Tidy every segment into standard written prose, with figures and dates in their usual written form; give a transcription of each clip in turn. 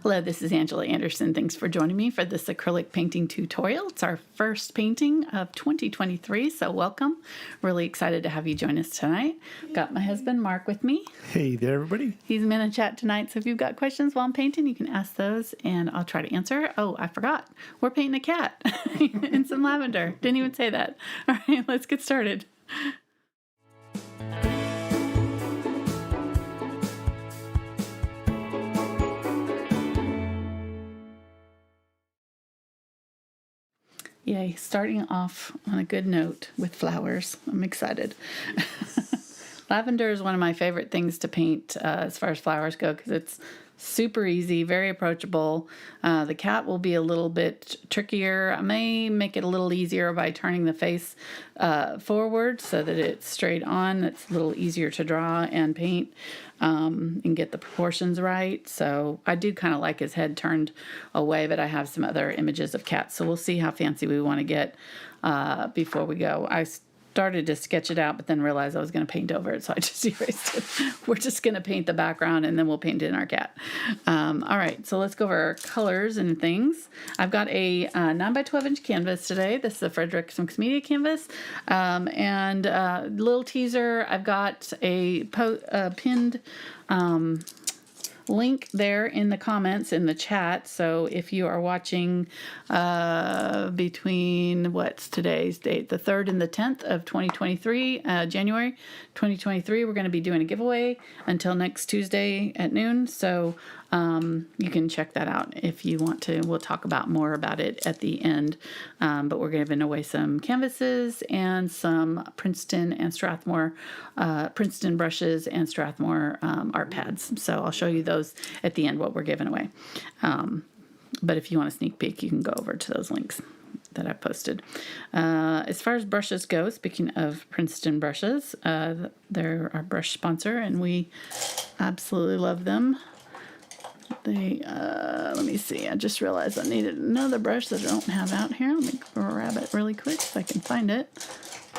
Hello, this is Angela Anderson. Thanks for joining me for this acrylic painting tutorial. It's our first painting of 2023, so welcome. Really excited to have you join us tonight. Got my husband Mark with me. Hey there, everybody. He's in a chat tonight, so if you've got questions while I'm painting, you can ask those and I'll try to answer. Oh, I forgot. We're painting a cat in some lavender. Didn't even say that. All right, let's get started. Yay, starting off on a good note with flowers. I'm excited. Lavender is one of my favorite things to paint as far as flowers go because it's super easy, very approachable. The cat will be a little bit trickier. I may make it a little easier by turning the face forward so that it's straight on. It's a little easier to draw and paint and get the proportions right. So I do kind of like his head turned away, but I have some other images of cats. So we'll see how fancy we want to get before we go. I started to sketch it out, but then realized I was going to paint over it, so I just erased it. We're just going to paint the background, and then we'll paint in our cat. All right, so let's go over our colors and things. I've got a 9 by 12 inch canvas today. This is a Fredrix Mixed Media canvas. And little teaser, I've got a pinned link there in the comments in the chat. So if you are watching between what's today's date, the 3rd and the 10th of 2023, January 2023, we're going to be doing a giveaway until next Tuesday at noon. So you can check that out if you want to. We'll talk about more about it at the end. But we're giving away some canvases and some Princeton and Strathmore, Princeton brushes and Strathmore art pads. So I'll show you those at the end, what we're giving away. But if you want a sneak peek, you can go over to those links that I posted. As far as brushes go, speaking of Princeton brushes, they're our brush sponsor and we absolutely love them. They, let me see, I just realized I needed another brush that I don't have out here. Let me grab it really quick if I can find it.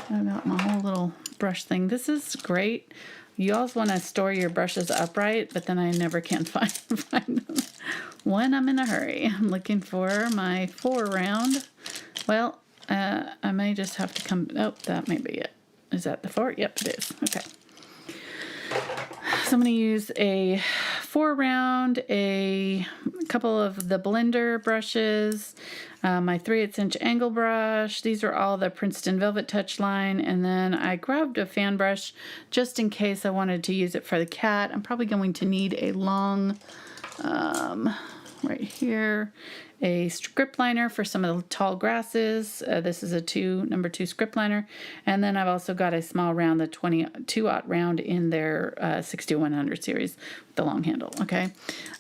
I've got my whole little brush thing. This is great. You always want to store your brushes upright, but then I never can find them when I'm in a hurry. I'm looking for my 4 round. Well, I may just have to come, oh, that may be it. Is that the 4? Yep, it is. Okay. So I'm going to use a 4 round, a couple of the blender brushes, my 3/8 inch angle brush. These are all the Princeton VelvetTouch line. And then I grabbed a fan brush just in case I wanted to use it for the cat. I'm probably going to need a long, right here, a script liner for some of the tall grasses. This is a number 2 script liner. And then I've also got a small round, the 22-aught round in their 6100 series with the long handle, okay?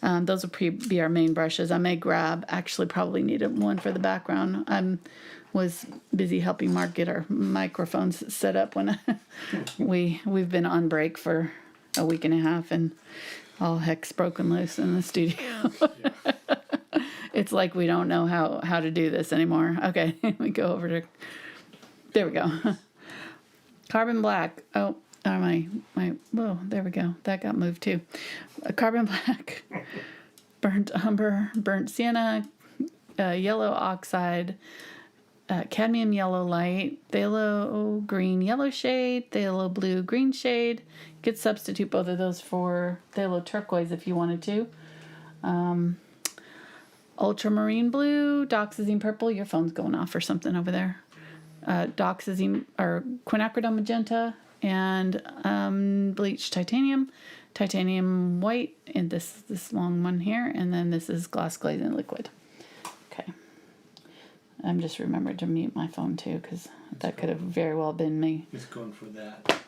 Those will be our main brushes. I may grab, actually probably needed one for the background. I was busy helping Mark get our microphones set up when we've been on break for a week and a half and all heck's broken loose in the studio. It's like we don't know how to do this anymore. Okay, we go over to, there we go. Carbon black. Oh, whoa, there we go. That got moved too. Carbon black, burnt umber, burnt sienna, yellow oxide, cadmium yellow light, phthalo green yellow shade, phthalo blue green shade. You could substitute both of those for phthalo turquoise if you wanted to. Ultramarine Blue, Dioxazine Purple. Your phone's going off or something over there. Dioxazine or Quinacridone Magenta and Unbleached Titanium, Titanium White, and this long one here, and then this is Glazing liquid. Okay. I'm just remembering to mute my phone too because that could have very well been me. Just going for that.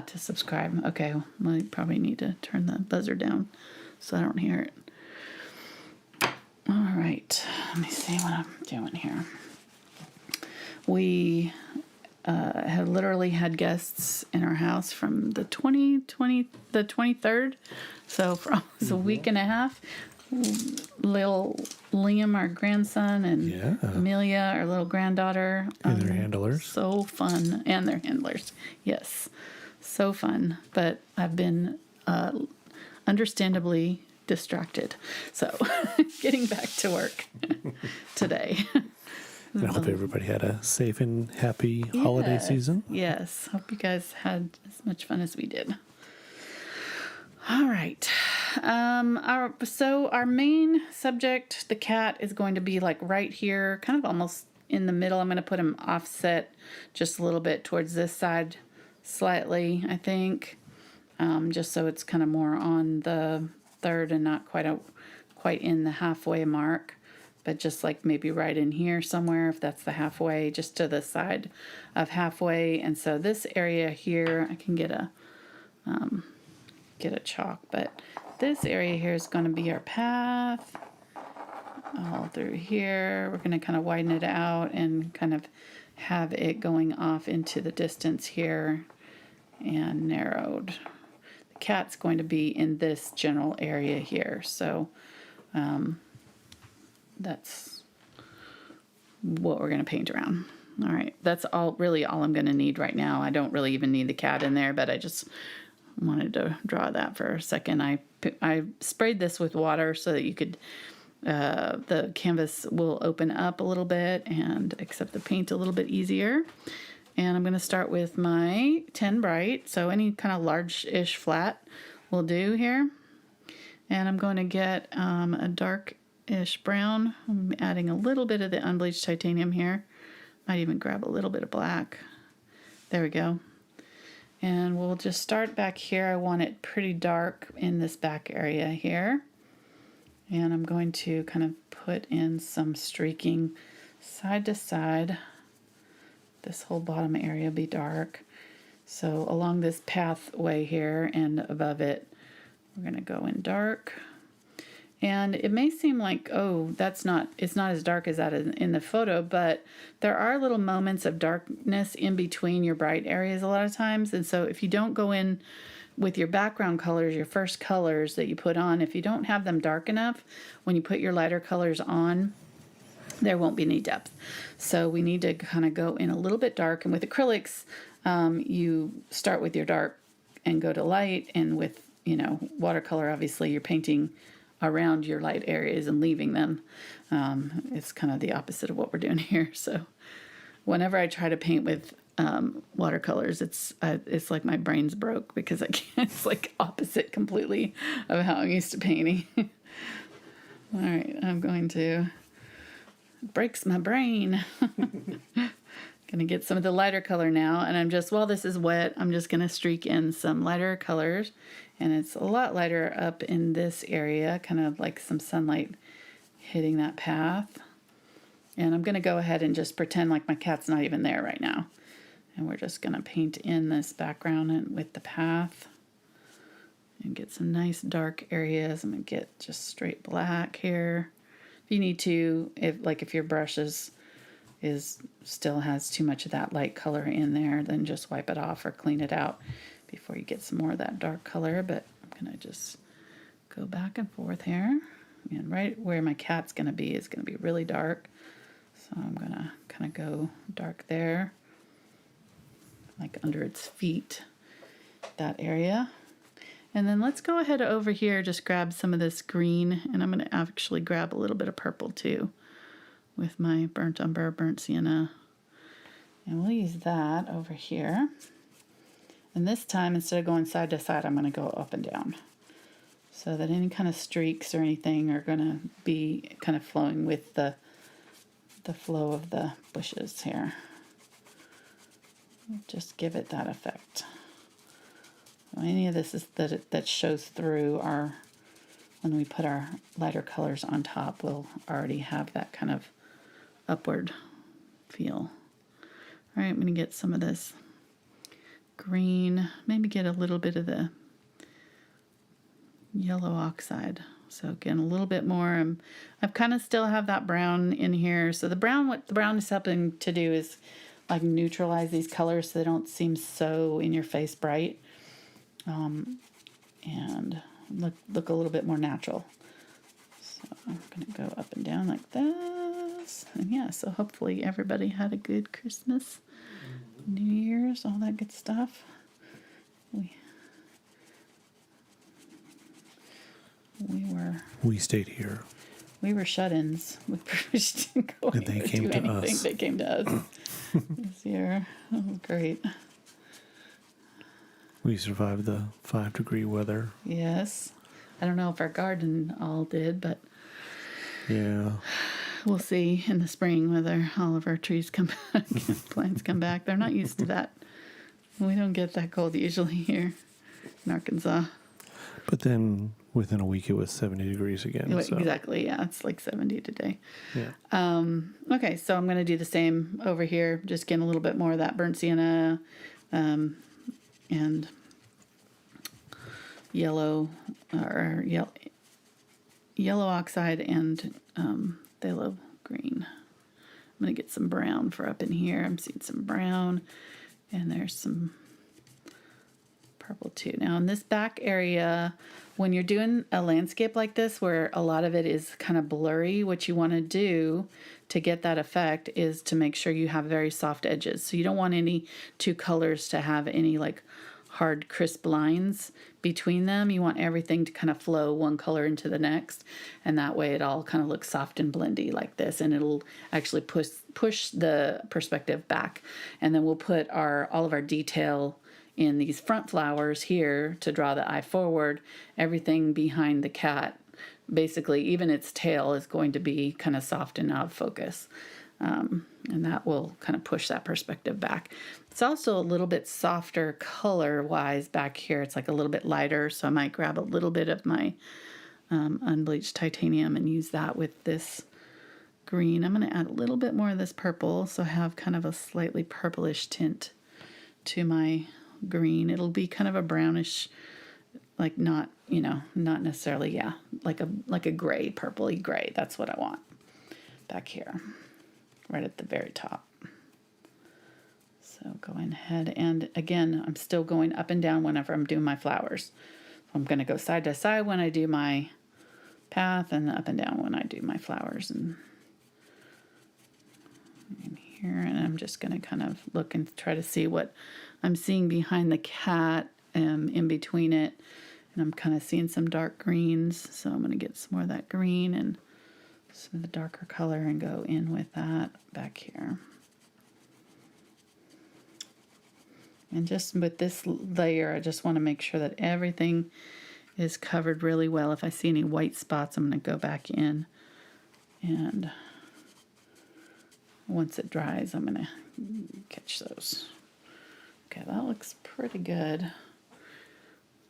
To subscribe. Okay, well, I probably need to turn the buzzer down so I don't hear it. All right, let me see what I'm doing here. We have literally had guests in our house from the 23rd, so for almost a week and a half. Little Liam, our grandson, and Amelia, our little granddaughter. And their handlers. So fun. And their handlers. Yes. So fun. But I've been understandably distracted. So getting back to work today. And I hope everybody had a safe and happy holiday Yes, season. Yes. Hope you guys had as much fun as we did. All right. Our main subject, the cat, is going to be like right here, kind of almost in the middle. I'm going to put him offset just a little bit towards this side, slightly, I think, just so it's kind of more on the third and not quite in the halfway mark, but just like maybe right in here somewhere, if that's the halfway, just to the side of halfway. And so this area here, I can get a chalk, but this area here is going to be our path all through here. We're going to kind of widen it out and kind of have it going off into the distance here and narrowed. The cat's going to be in this general area here, so that's what we're going to paint around. All right, that's really all I'm going to need right now. I don't really even need the cat in there, but I just wanted to draw that for a second. I sprayed this with water so that you could, the canvas will open up a little bit and accept the paint a little bit easier. And I'm going to start with my 10 bright, so any kind of large-ish flat will do here. And I'm going to get a dark-ish brown. I'm adding a little bit of the unbleached titanium here. Might even grab a little bit of black. There we go. And we'll just start back here. I want it pretty dark in this back area here. And I'm going to kind of put in some streaking side to side. This whole bottom area will be dark. So along this pathway here and above it, we're going to go in dark. And it may seem like, oh, it's not as dark as that in the photo, but there are little moments of darkness in between your bright areas a lot of times. And so if you don't go in with your background colors, your first colors that you put on, if you don't have them dark enough, when you put your lighter colors on, there won't be any depth. So we need to kind of go in a little bit dark. And with acrylics, you start with your dark and go to light. And with, watercolor, obviously, you're painting around your light areas and leaving them. It's kind of the opposite of what we're doing here. So whenever I try to paint with watercolors, it's like my brain's broke because I can't. It's like opposite completely of how I'm used to painting. All right, I'm going to breaks my brain. Gonna get some of the lighter color now, and while this is wet, I'm just gonna streak in some lighter colors, and it's a lot lighter up in this area, kind of like some sunlight hitting that path. And I'm gonna go ahead and just pretend like my cat's not even there right now, and we're just gonna paint in this background and with the path and get some nice dark areas. I'm gonna get just straight black here. If you need to, if your brush still has too much of that light color in there, then just wipe it off or clean it out before you get some more of that dark color. But I'm gonna just go back and forth here, and right where my cat's gonna be is gonna be really dark, so I'm gonna kind of go dark there, like under its feet, that area. And then let's go ahead over here, just grab some of this green, and I'm gonna actually grab a little bit of purple too with my burnt umber, burnt sienna. And we'll use that over here. And this time, instead of going side to side, I'm going to go up and down, so that any kind of streaks or anything are going to be kind of flowing with the flow of the bushes here. Just give it that effect. Any of this that shows through when we put our lighter colors on top, we'll already have that kind of upward feel. All right, I'm going to get some of this green, maybe get a little bit of the yellow oxide. So again, a little bit more. I've kind of still have that brown in here. So what the brown is helping to do is like neutralize these colors so they don't seem so in your face bright, and look a little bit more natural. So I'm going to go up and down like this. And yeah, so hopefully everybody had a good Christmas, New Year's, all that good stuff. We were We stayed here. We were shut-ins. We didn't go And they anywhere, came do to anything. us. They came to us this year. Oh, great. We survived the 5-degree weather. Yes. I don't know if our garden all did, but Yeah. we'll see in the spring whether all of our trees come back, plants come back. They're not used to that. We don't get that cold usually here in Arkansas. But then within a week it was 70 degrees again. So. Exactly, yeah. It's like 70 today. Yeah. Okay, so I'm going to do the same over here. Just getting a little bit more of that burnt sienna and yellow oxide and phthalo green. I'm going to get some brown for up in here. I'm seeing some brown, and there's some purple too. Now in this back area, when you're doing a landscape like this where a lot of it is kind of blurry, what you want to do to get that effect is to make sure you have very soft edges. So you don't want any two colors to have any like hard crisp lines between them. You want everything to kind of flow one color into the next, and that way it all kind of looks soft and blendy like this, and it'll actually push the perspective back. And then we'll put all of our detail in these front flowers here to draw the eye forward. Everything behind the cat, basically even its tail, is going to be kind of soft and out of focus. And that will kind of push that perspective back. It's also a little bit softer color-wise back here. It's like a little bit lighter, so I might grab a little bit of my unbleached titanium and use that with this green. I'm going to add a little bit more of this purple, so I have kind of a slightly purplish tint to my green. It'll be kind of a brownish, like not necessarily, like a gray, purpley gray. That's what I want back here, right at the very top. So going ahead, and again, I'm still going up and down whenever I'm doing my flowers. I'm going to go side to side when I do my path, and up and down when I do my flowers. And in here, and I'm just going to kind of look and try to see what I'm seeing behind the cat in between it. And I'm kind of seeing some dark greens, so I'm going to get some more of that green and some of the darker color and go in with that back here. And just with this layer, I just want to make sure that everything is covered really well. If I see any white spots, I'm going to go back in, and once it dries, I'm going to catch those. Okay, that looks pretty good.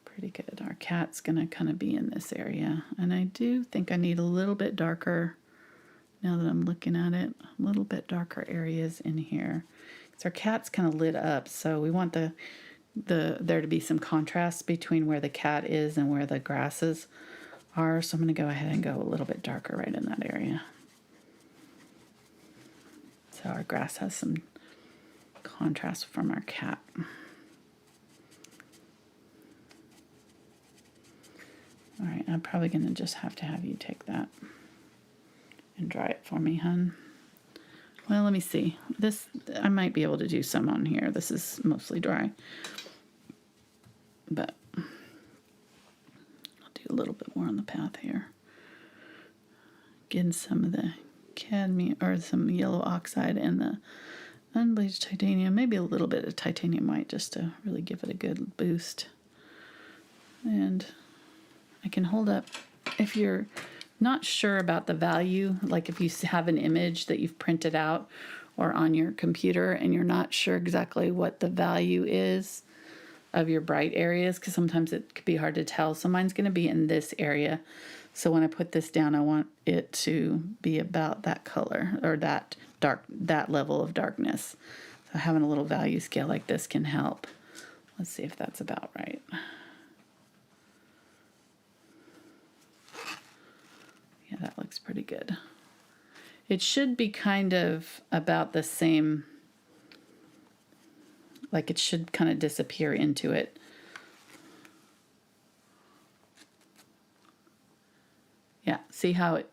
Pretty good. Our cat's going to kind of be in this area, and I do think I need a little bit darker, now that I'm looking at it, a little bit darker areas in here. So our cat's kind of lit up, so we want there to be some contrast between where the cat is and where the grasses are. So I'm going to go ahead and go a little bit darker right in that area. So our grass has some contrast from our cat. All right, I'm probably going to just have to have you take that and dry it for me, hun. Well, let me see. This, I might be able to do some on here. This is mostly dry. But I'll do a little bit more on the path here. Getting some of the cadmium, or some yellow oxide, and the unbleached titanium. Maybe a little bit of titanium white just to really give it a good boost. And I can hold up, if you're not sure about the value, like if you have an image that you've printed out or on your computer and you're not sure exactly what the value is of your bright areas, because sometimes it could be hard to tell. So mine's going to be in this area. So when I put this down, I want it to be about that color, or that level of darkness. So having a little value scale like this can help. Let's see if that's about right. Yeah, that looks pretty good. It should be kind of about the same, like it should kind of disappear into it. Yeah, see how it,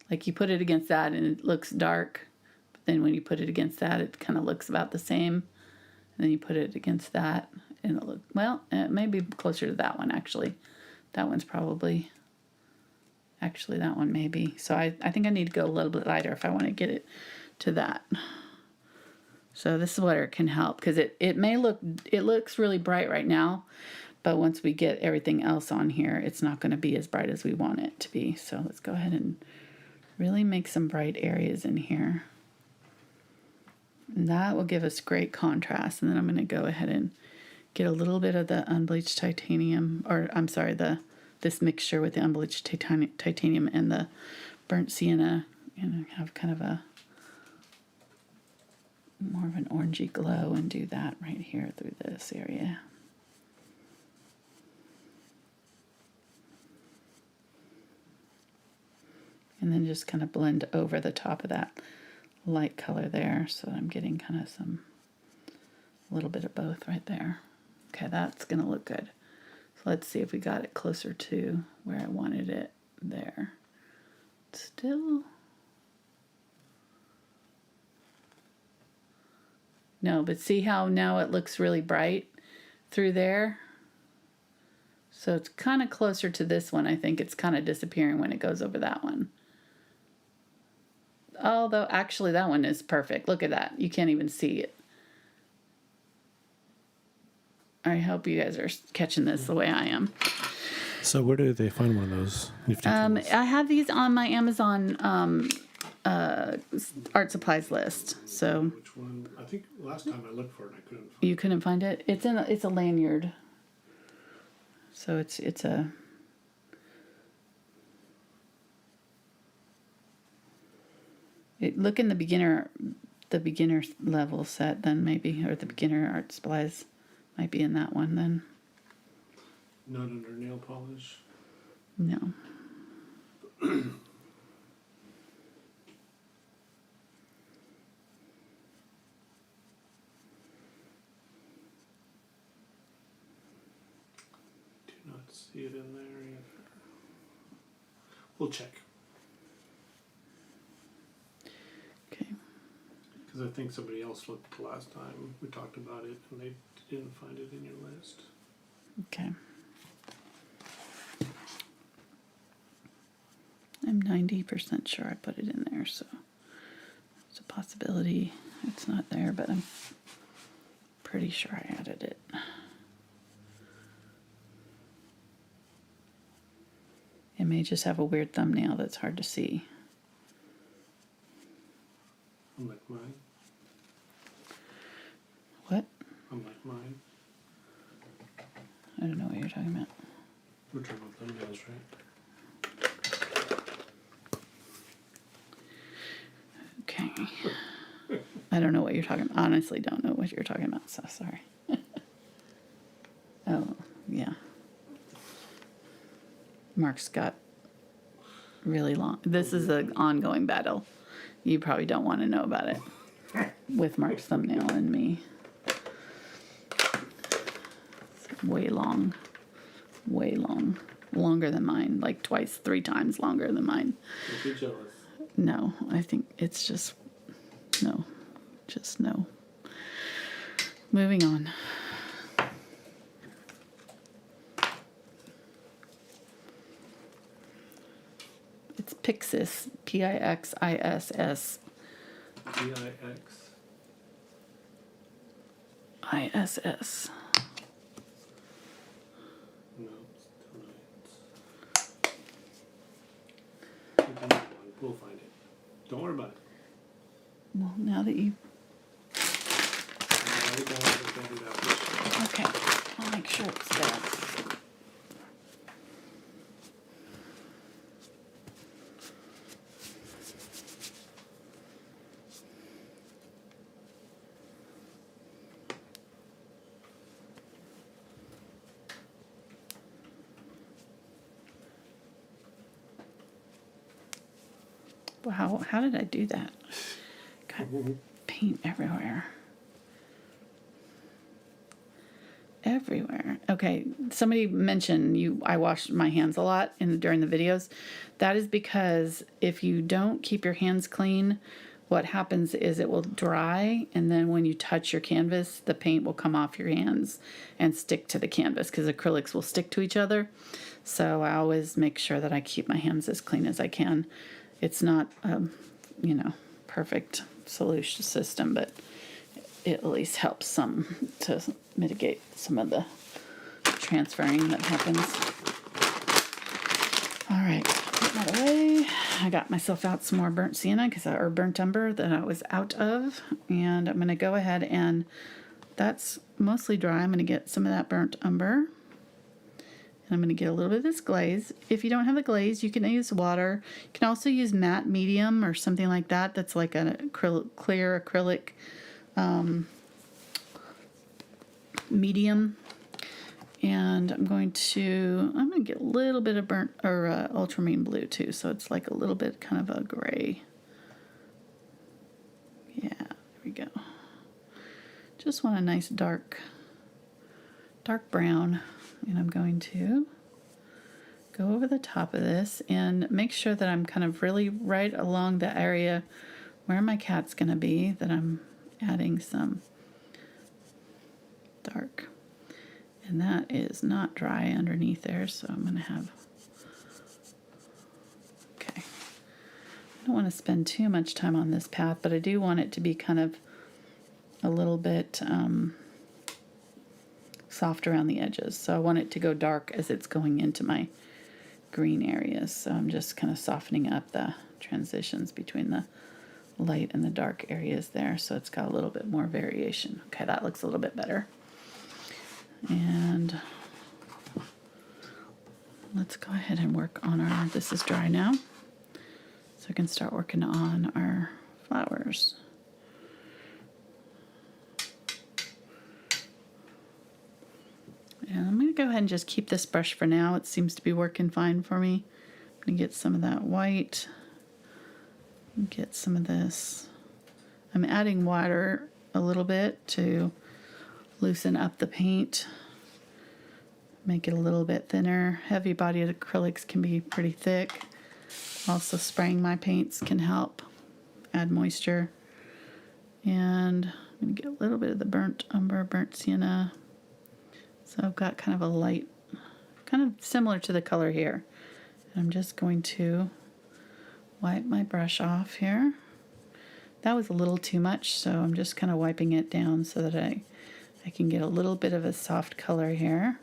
like you put it against that and it looks dark, but then when you put it against that, it kind of looks about the same. And then you put it against that and it looks, well, it may be closer to that one actually. That one's probably Actually, that one maybe. So I think I need to go a little bit lighter if I want to get it to that. So this is where it can help, because it looks really bright right now, but once we get everything else on here, it's not going to be as bright as we want it to be. So let's go ahead and really make some bright areas in here. And that will give us great contrast. And then I'm going to go ahead and get a little bit of the unbleached titanium, or I'm sorry, this mixture with the unbleached titanium and the burnt sienna, and have kind of a more of an orangey glow, and do that right here through this area. And then just kind of blend over the top of that light color there, so that I'm getting kind of a little bit of both right there. Okay, that's going to look good. So let's see if we got it closer to where I wanted it there. Still. No, but see how now it looks really bright through there? So it's kind of closer to this one. I think it's kind of disappearing when it goes over that one. Although actually that one is perfect. Look at that. You can't even see it. I hope you guys are catching this the way I am. So where do they find one of those? I have these on my Amazon art supplies list. So Which one? I think last time I looked for it, I couldn't find you couldn't find it. It's a lanyard. So it's a. Look in the beginner level set then maybe, or the beginner art supplies might be in that one then. Not under nail polish. No. Do not see it in there either. We'll check. Okay. Because I think somebody else looked last time we talked about it and they didn't find it in your list. Okay. I'm 90% sure I put it in there, so it's a possibility it's not there, but I'm pretty sure I added it. It may just have a weird thumbnail that's hard to see. Unlike mine. What? Unlike mine. I don't know what you're talking about. We're talking about thumbnails, right? Okay. I don't know what you're talking about. Honestly, don't know what you're talking about, so sorry. Oh, yeah. Mark's got really long. This is an ongoing battle. You probably don't want to know about it with Mark's thumbnail and me. It's way long. Way long. Longer than mine. Like twice, 3 times longer than mine. Don't be jealous. No, I think it's just no. Just no. Moving on. It's Pixis, P-I-X-I-S-S. P-I-X. I-S-S. No, still not. Keep another one. We'll find it. Don't worry about it. Well, now that you... Okay, I'll make sure it's there. Wow, how did I do that? Got paint everywhere. Everywhere. Okay, somebody mentioned I wash my hands a lot during the videos. That is because if you don't keep your hands clean what happens is it will dry, and then when you touch your canvas, the paint will come off your hands and stick to the canvas, because acrylics will stick to each other. So I always make sure that I keep my hands as clean as I can. It's not, perfect solution system, but it at least helps some to mitigate some of the transferring that happens. All right, put that away. I got myself out some more burnt sienna or burnt umber that I was out of, and I'm going to go ahead and that's mostly dry. I'm going to get some of that burnt umber. And I'm going to get a little bit of this glaze. If you don't have the glaze, you can use water. You can also use matte medium or something like that. That's like a clear acrylic medium. And I'm going to get a little bit of burnt or ultramarine blue too. So it's like a little bit kind of a gray. Yeah, there we go. Just want a nice dark brown. And I'm going to go over the top of this and make sure that I'm kind of really right along the area where my cat's going to be, that I'm adding some dark. And that is not dry underneath there, so I'm going to have... Okay. I don't want to spend too much time on this path, but I do want it to be kind of a little bit... soft around the edges. So I want it to go dark as it's going into my green areas. So I'm just kind of softening up the transitions between the light and the dark areas there. So it's got a little bit more variation. Okay, that looks a little bit better. And let's go ahead and work on our, this is dry now. So I can start working on our flowers. And I'm going to go ahead and just keep this brush for now. It seems to be working fine for me. I'm going to get some of that white. Get some of this. I'm adding water a little bit to loosen up the paint. Make it a little bit thinner. Heavy-bodied acrylics can be pretty thick. Also, spraying my paints can help add moisture. And I'm going to get a little bit of the burnt umber, burnt sienna. So I've got kind of a light, kind of similar to the color here. And I'm just going to wipe my brush off here. That was a little too much, so I'm just kind of wiping it down so that I can get a little bit of a soft color here.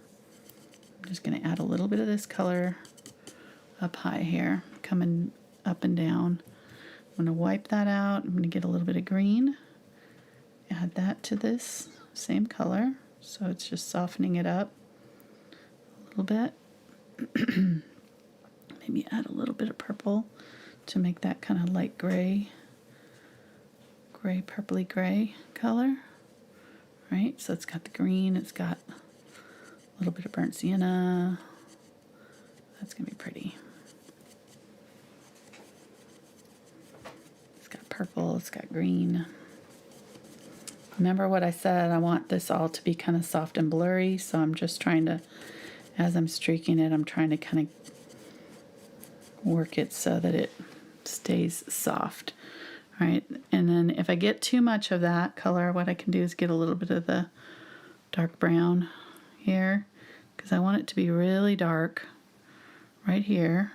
I'm just going to add a little bit of this color up high here, coming up and down. I'm going to wipe that out. I'm going to get a little bit of green, add that to this same color. So it's just softening it up a little bit. Maybe add a little bit of purple to make that kind of light gray, purpley gray color. Right, so it's got the green, it's got a little bit of burnt sienna. That's gonna be pretty. It's got purple, it's got green. Remember what I said, I want this all to be kind of soft and blurry, so I'm just trying to, as I'm streaking it, I'm trying to kind of work it so that it stays soft. All right, and then if I get too much of that color, what I can do is get a little bit of the dark brown here, because I want it to be really dark right here.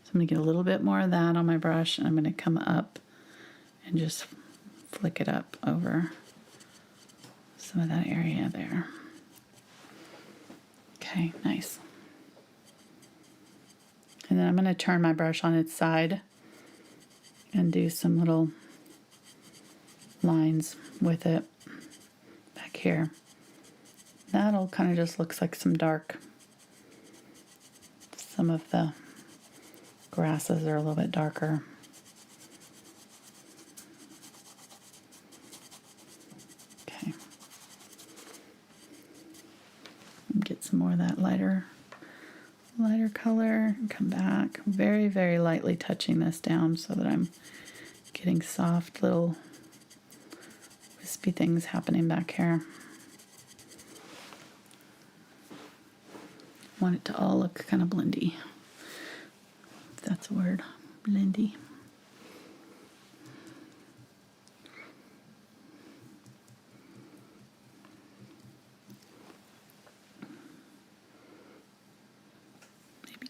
So I'm going to get a little bit more of that on my brush, and I'm going to come up and just flick it up over some of that area there. Okay, nice. And then I'm going to turn my brush on its side and do some little lines with it back here. That'll kind of just looks like some dark. Some of the grasses are a little bit darker. Okay. Get some more of that lighter color and come back. Very, very lightly touching this down so that I'm getting soft little wispy things happening back here. Want it to all look kind of blendy, if that's a word, blendy.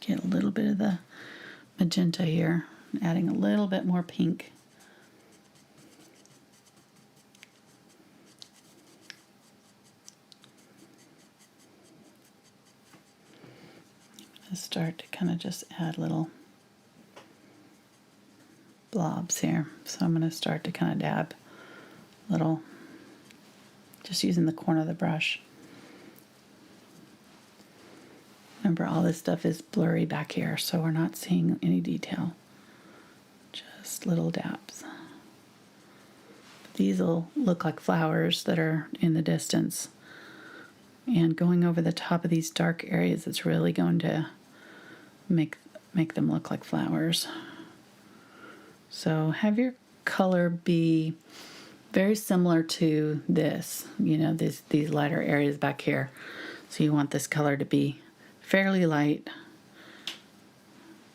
Get a little bit of the magenta here, adding a little bit more pink. Start to kind of just add little blobs here. So I'm going to start to kind of dab little, just using the corner of the brush. Remember, all this stuff is blurry back here, so we're not seeing any detail. Just little dabs. These will look like flowers that are in the distance. And going over the top of these dark areas, it's really going to make them look like flowers. So have your color be very similar to this, you know, these lighter areas back here. So you want this color to be fairly light,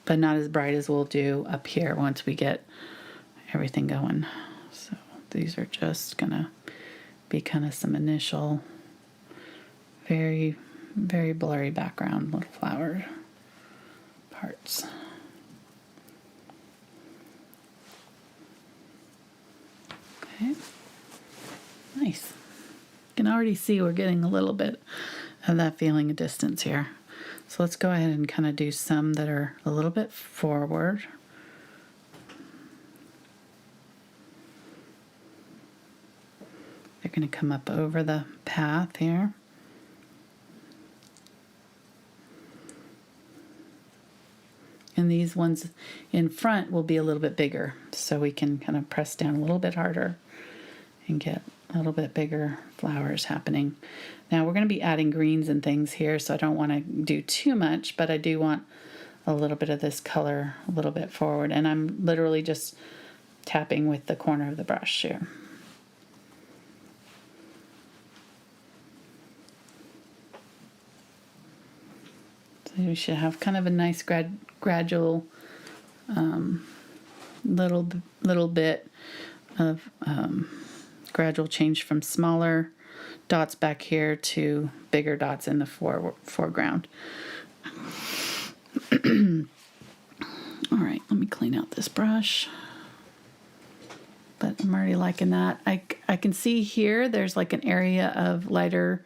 but not as bright as we'll do up here once we get everything going. So these are just gonna be kind of some initial, very, very blurry background little flower parts. Okay, nice. You can already see we're getting a little bit of that feeling of distance here. So let's go ahead and kind of do some that are a little bit forward. They're going to come up over the path here. And these ones in front will be a little bit bigger, so we can kind of press down a little bit harder and get a little bit bigger flowers happening. Now we're going to be adding greens and things here, so I don't want to do too much, but I do want a little bit of this color a little bit forward. And I'm literally just tapping with the corner of the brush here. So we should have kind of a nice gradual little bit of gradual change from smaller dots back here to bigger dots in the foreground. All right, let me clean out this brush. But I'm already liking that. I can see here there's like an area of lighter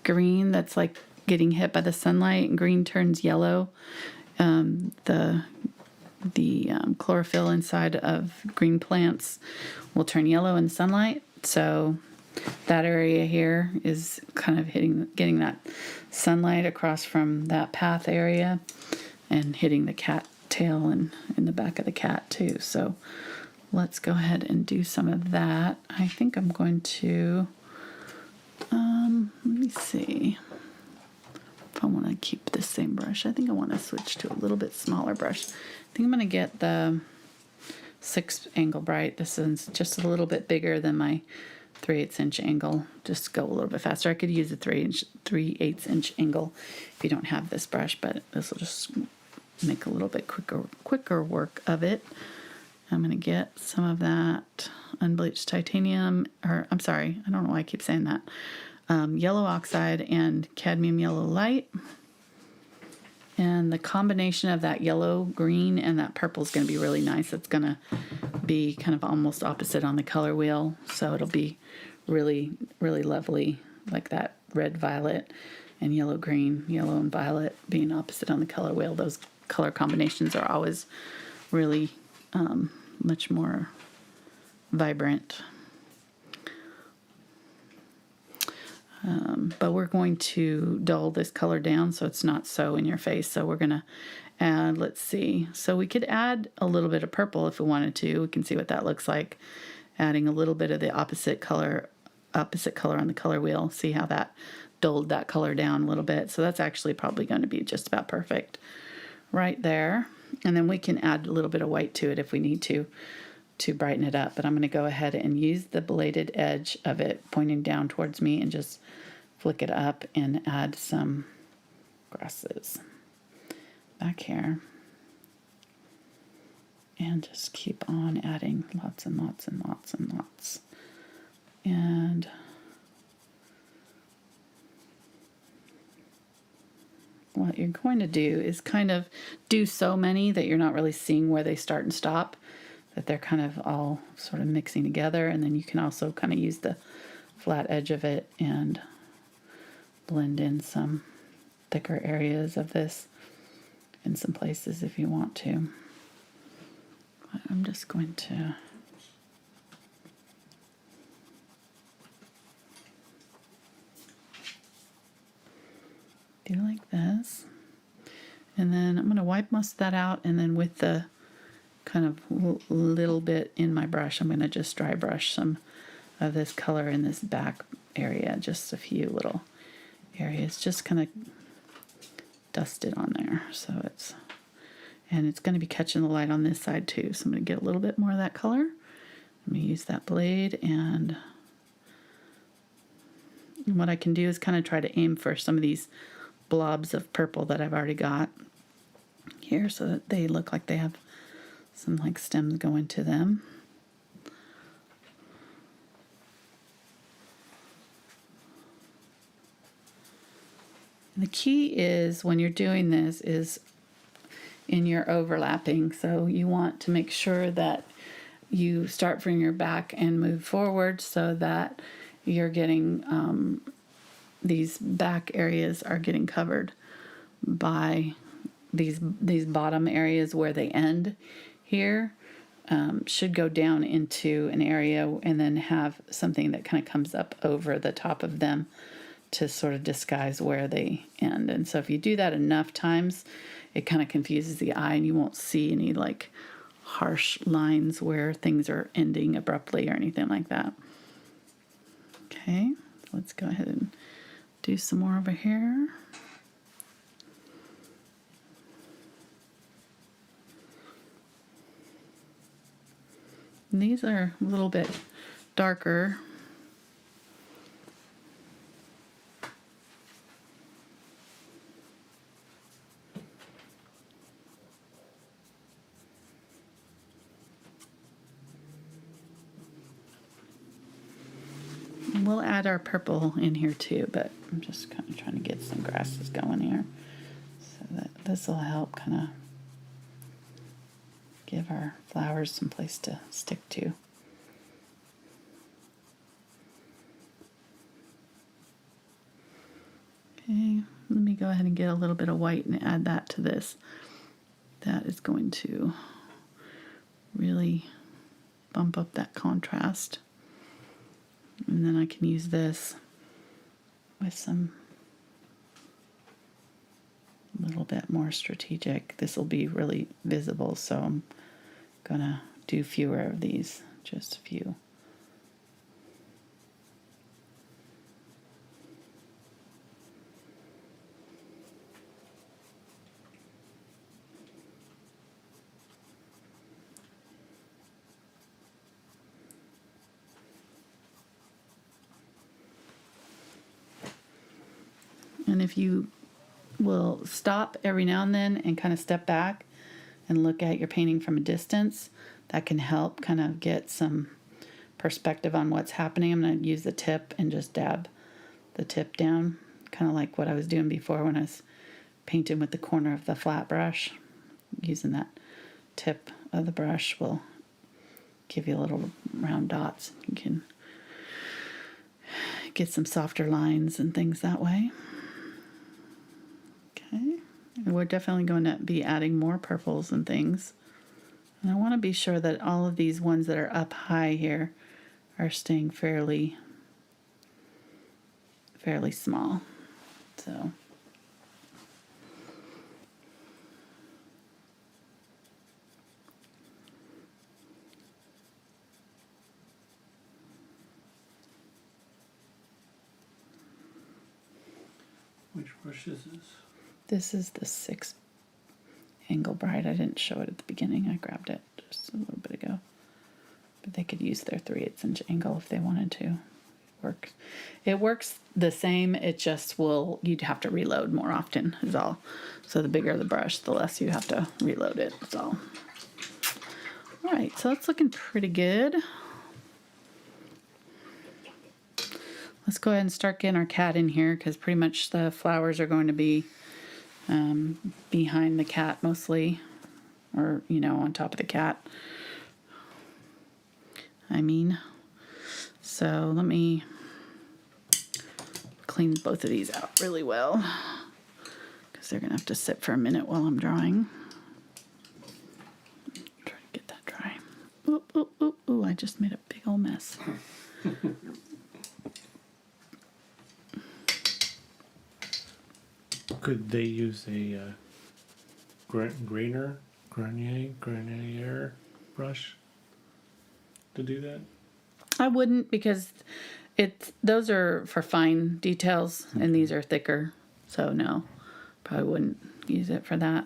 green that's like getting hit by the sunlight, and green turns yellow. The chlorophyll inside of green plants will turn yellow in sunlight. So that area here is kind of getting that sunlight across from that path area and hitting the cat tail and in the back of the cat too. So let's go ahead and do some of that. I think I'm going to, let me see if I want to keep the same brush. I think I want to switch to a little bit smaller brush. I think I'm going to get the 6 angle bright. This is just a little bit bigger than my 3/8 inch angle. Just go a little bit faster. I could use a 3/8 inch angle if you don't have this brush, but this will just make a little bit quicker work of it. I'm going to get some of that unbleached titanium, or I'm sorry, I don't know why I keep saying that. Yellow oxide and cadmium yellow light. And the combination of that yellow, green, and that purple is going to be really nice. It's going to be kind of almost opposite on the color wheel. So it'll be really, really lovely, like that red, violet, and yellow, green, yellow, and violet being opposite on the color wheel. Those color combinations are always really much more vibrant. But we're going to dull this color down so it's not so in your face. So we're going to add, let's see. So we could add a little bit of purple if we wanted to. We can see what that looks like. Adding a little bit of the opposite color on the color wheel. See how that dulled that color down a little bit. So that's actually probably going to be just about perfect right there. And then we can add a little bit of white to it if we need to brighten it up. But I'm going to go ahead and use the bladed edge of it pointing down towards me and just flick it up and add some grasses back here. And just keep on adding lots and lots and lots and lots. And what you're going to do is kind of do so many that you're not really seeing where they start and stop, that they're kind of all sort of mixing together. And then you can also kind of use the flat edge of it and blend in some thicker areas of this in some places if you want to. But I'm just going to do like this. And then I'm going to wipe most of that out, and then with the kind of little bit in my brush, I'm going to just dry brush some of this color in this back area, just a few little areas, just kind of dust it on there. So and it's going to be catching the light on this side too, so I'm going to get a little bit more of that color. Let me use that blade, and what I can do is kind of try to aim for some of these blobs of purple that I've already got here, so that they look like they have some like stems going to them. And the key is when you're doing this is in your overlapping, so you want to make sure that you start from your back and move forward so that you're getting these back areas are getting covered by these bottom areas where they end here. Should go down into an area and then have something that kind of comes up over the top of them to sort of disguise where they end. And so if you do that enough times, it kind of confuses the eye and you won't see any like harsh lines where things are ending abruptly or anything like that. Okay, let's go ahead and do some more over here. And these are a little bit darker. And we'll add our purple in here too, but I'm just kind of trying to get some grasses going here. So that this will help kind of give our flowers some place to stick to. Okay, let me go ahead and get a little bit of white and add that to this. That is going to really bump up that contrast. And then I can use this with some little bit more strategic. This will be really visible, so I'm gonna do fewer of these, just a few. And if you will stop every now and then and kind of step back and look at your painting from a distance, that can help kind of get some perspective on what's happening. I'm going to use the tip and just dab the tip down, kind of like what I was doing before when I was painting with the corner of the flat brush. Using that tip of the brush will give you little round dots. You can get some softer lines and things that way. Okay, and we're definitely going to be adding more purples and things. And I want to be sure that all of these ones that are up high here are staying fairly small. So Which brush is this? this is the 6 Angle Bright. I didn't show it at the beginning. I grabbed it just a little bit ago. But they could use their 3/8 inch angle if they wanted to. It works the same. It just will, you'd have to reload more often is all. So the bigger the brush, the less you have to reload it. That's all. All right, so that's looking pretty good. Let's go ahead and start getting our cat in here because pretty much the flowers are going to be behind the cat mostly, or, on top of the cat. So let me clean both of these out really well, because they're going to have to sit for a minute while I'm drawing. Try to get that dry. Ooh, ooh, ooh, ooh, I just made a big old mess. Could they use a Grenier brush to do that? I wouldn't, because those are for fine details, and these are thicker. So no, probably wouldn't use it for that,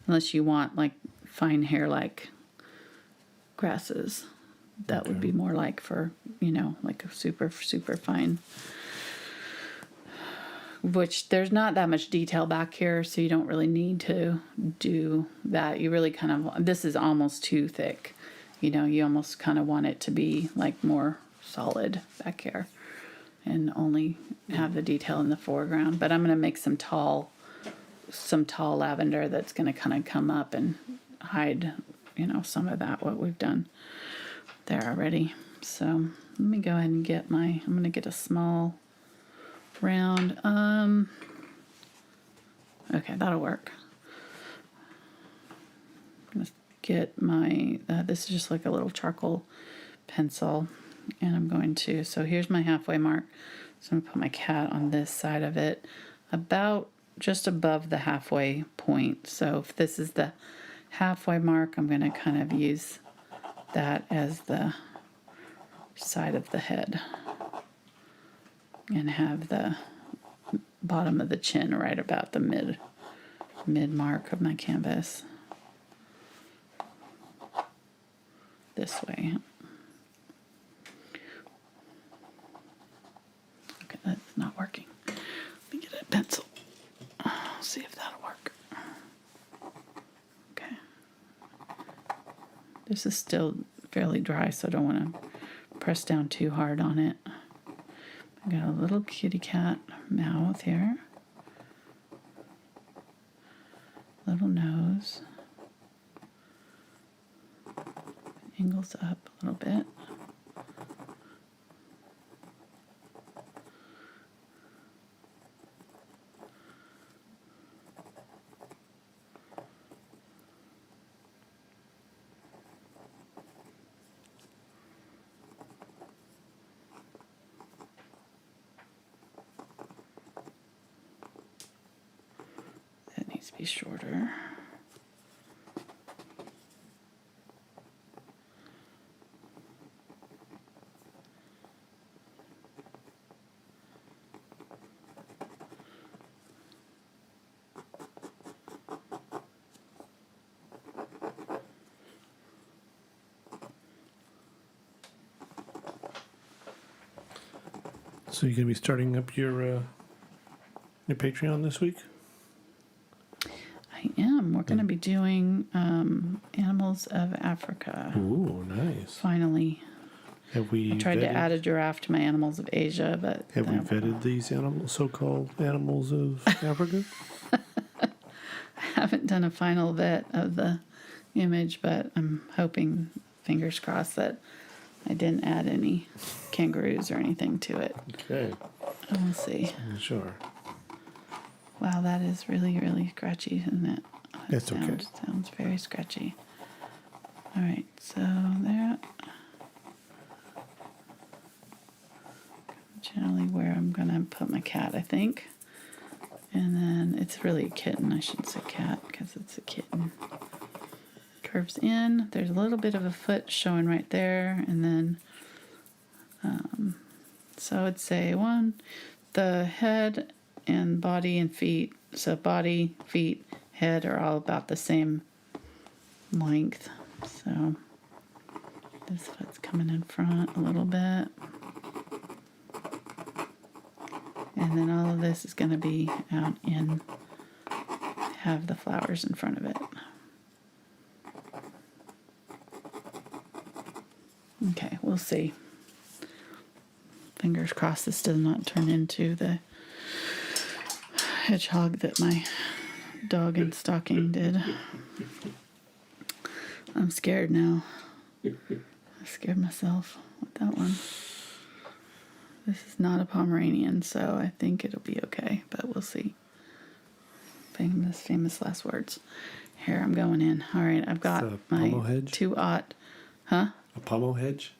unless you want like fine hair like grasses. That would be more like for, like a super, super fine. Which there's not that much detail back here, so you don't really need to do that. You really this is almost too thick. You almost kind of want it to be like more solid back here and only have the detail in the foreground. But I'm going to make some tall lavender that's going to kind of come up and hide, some of that, what we've done there already. So let me go ahead and I'm going to get a small round. Okay, that'll work. I'm going to get my, this is just like a little charcoal pencil, and I'm going to, so here's my halfway mark. So I'm going to put my cat on this side of it, about just above the halfway point. So if this is the halfway mark, I'm going to kind of use that as the side of the head and have the bottom of the chin right about the mid mark of my canvas. This way. Okay, that's not working. Let me get a pencil. See if that'll work. Okay. This is still fairly dry, so I don't want to press down too hard on it. I got a little kitty cat mouth here. Little nose. Angles up a little bit. That needs to be shorter. So you're gonna be starting up your Patreon this week? I am. We're going to be doing Animals of Africa. Ooh, nice. Finally. Have we I tried to add a giraffe to my Animals of Asia, but... Have we vetted these so-called animals of Africa? I haven't done a final vet of the image, but I'm hoping, fingers crossed, that I didn't add any kangaroos or anything to it. Okay. We'll see. Sure. Wow, that is really, really scratchy, isn't it? That's okay. Sounds very scratchy. All right, so there. Generally where I'm going to put my cat, I think. And then it's really a kitten. I shouldn't say cat because it's a kitten. Curves in. There's a little bit of a foot showing right there. And then, so I'd say the head and body and feet. So body, feet, head are all about the same length. So this foot's coming in front a little bit. And then all of this is going to be out in, have the flowers in front of it. Okay, we'll see. Fingers crossed this does not turn into the hedgehog that my dog in stocking did. I'm scared now. I scared myself with that one. This is not a Pomeranian, so I think it'll be okay, but we'll see. Famous last words. Here, I'm going in. All right, I've got my 2-aught. Huh? A pommel hedge?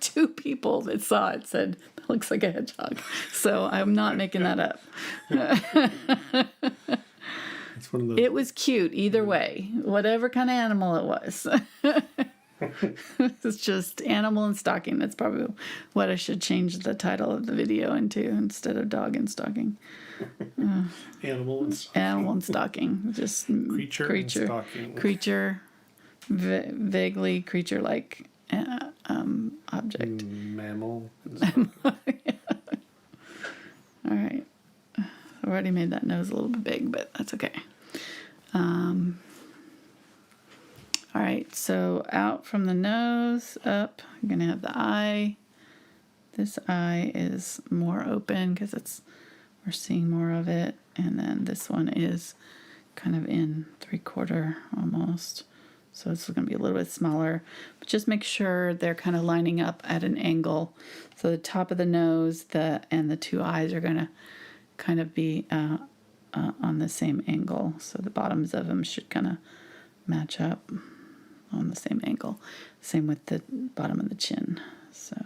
2 people that saw it said, that looks like a hedgehog. So I'm not making that up. It's one of those. It was cute either way, whatever kind of animal it was. It's just animal in stocking. That's probably what I should change the title of the video into instead of dog in stocking. Animal and stocking. Animal in stocking. Just Creature in stocking. Creature, vaguely creature-like object. Mammal. All right. I already made that nose a little bit big, but that's okay. All right, so out from the nose, up, I'm going to have the eye. This eye is more open because we're seeing more of it. And then this one is kind of in 3/4 almost. So it's going to be a little bit smaller. But just make sure they're kind of lining up at an angle. So the top of the nose and the 2 eyes are going to kind of be on the same angle. So the bottoms of them should kind of match up on the same angle. Same with the bottom of the chin. So,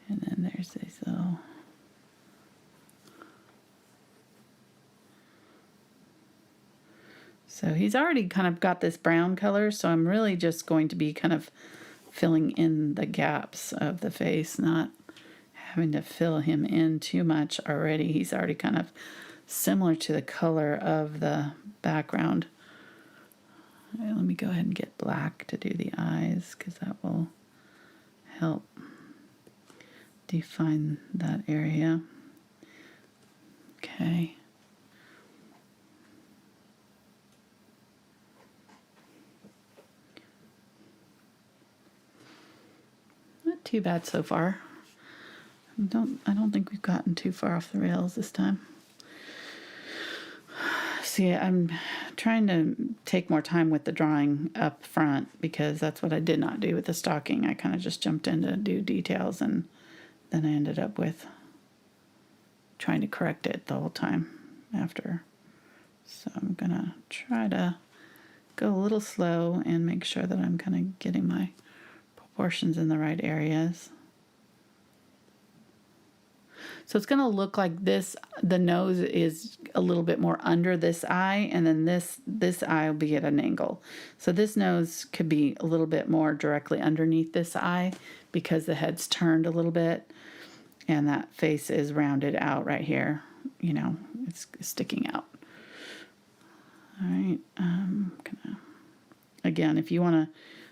and then there's these little. So he's already kind of got this brown color, so I'm really just going to be kind of filling in the gaps of the face, not having to fill him in too much already. He's already kind of similar to the color of the background. All right, let me go ahead and get black to do the eyes because that will help define that area. Okay. Not too bad so far. I don't think we've gotten too far off the rails this time. See, I'm trying to take more time with the drawing up front because that's what I did not do with the stocking. I kind of just jumped in to do details and then I ended up with trying to correct it the whole time after. So I'm going to try to go a little slow and make sure that I'm kind of getting my proportions in the right areas. So it's going to look like this. The nose is a little bit more under this eye, and then this eye will be at an angle. So this nose could be a little bit more directly underneath this eye because the head's turned a little bit, and that face is rounded out right here. You know, it's sticking out. All right. Again, if you want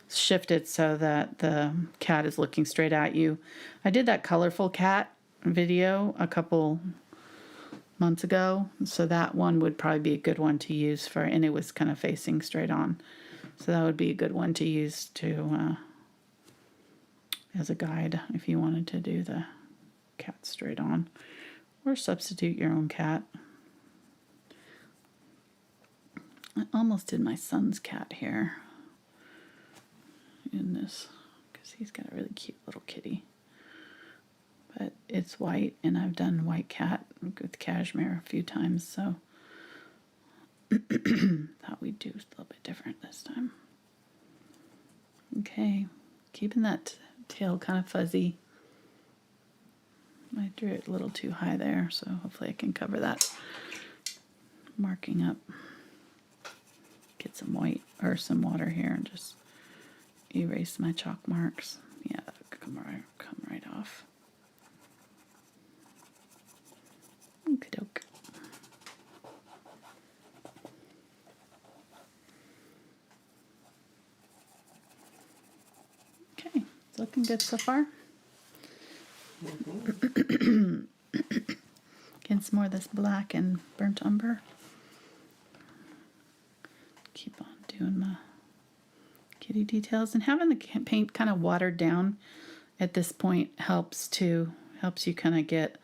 to shift it so that the cat is looking straight at you. I did that colorful cat video a couple months ago, so that one would probably be a good one to use for, and it was kind of facing straight on, so that would be a good one to use to as a guide if you wanted to do the cat straight on, or substitute your own cat. I almost did my son's cat here in this because he's got a really cute little kitty. But it's white, and I've done white cat with cashmere a few times, so thought we'd do a little bit different this time. Okay, keeping that tail kind of fuzzy. I drew it a little too high there, so hopefully I can cover that marking up. Get some white or some water here and just erase my chalk marks. Yeah, that'll come right off. Okey-doke. Okay, it's looking good so far. Getting some more of this black and burnt umber. Keep on doing my kitty details, and having the paint kind of watered down at this point helps you kind of get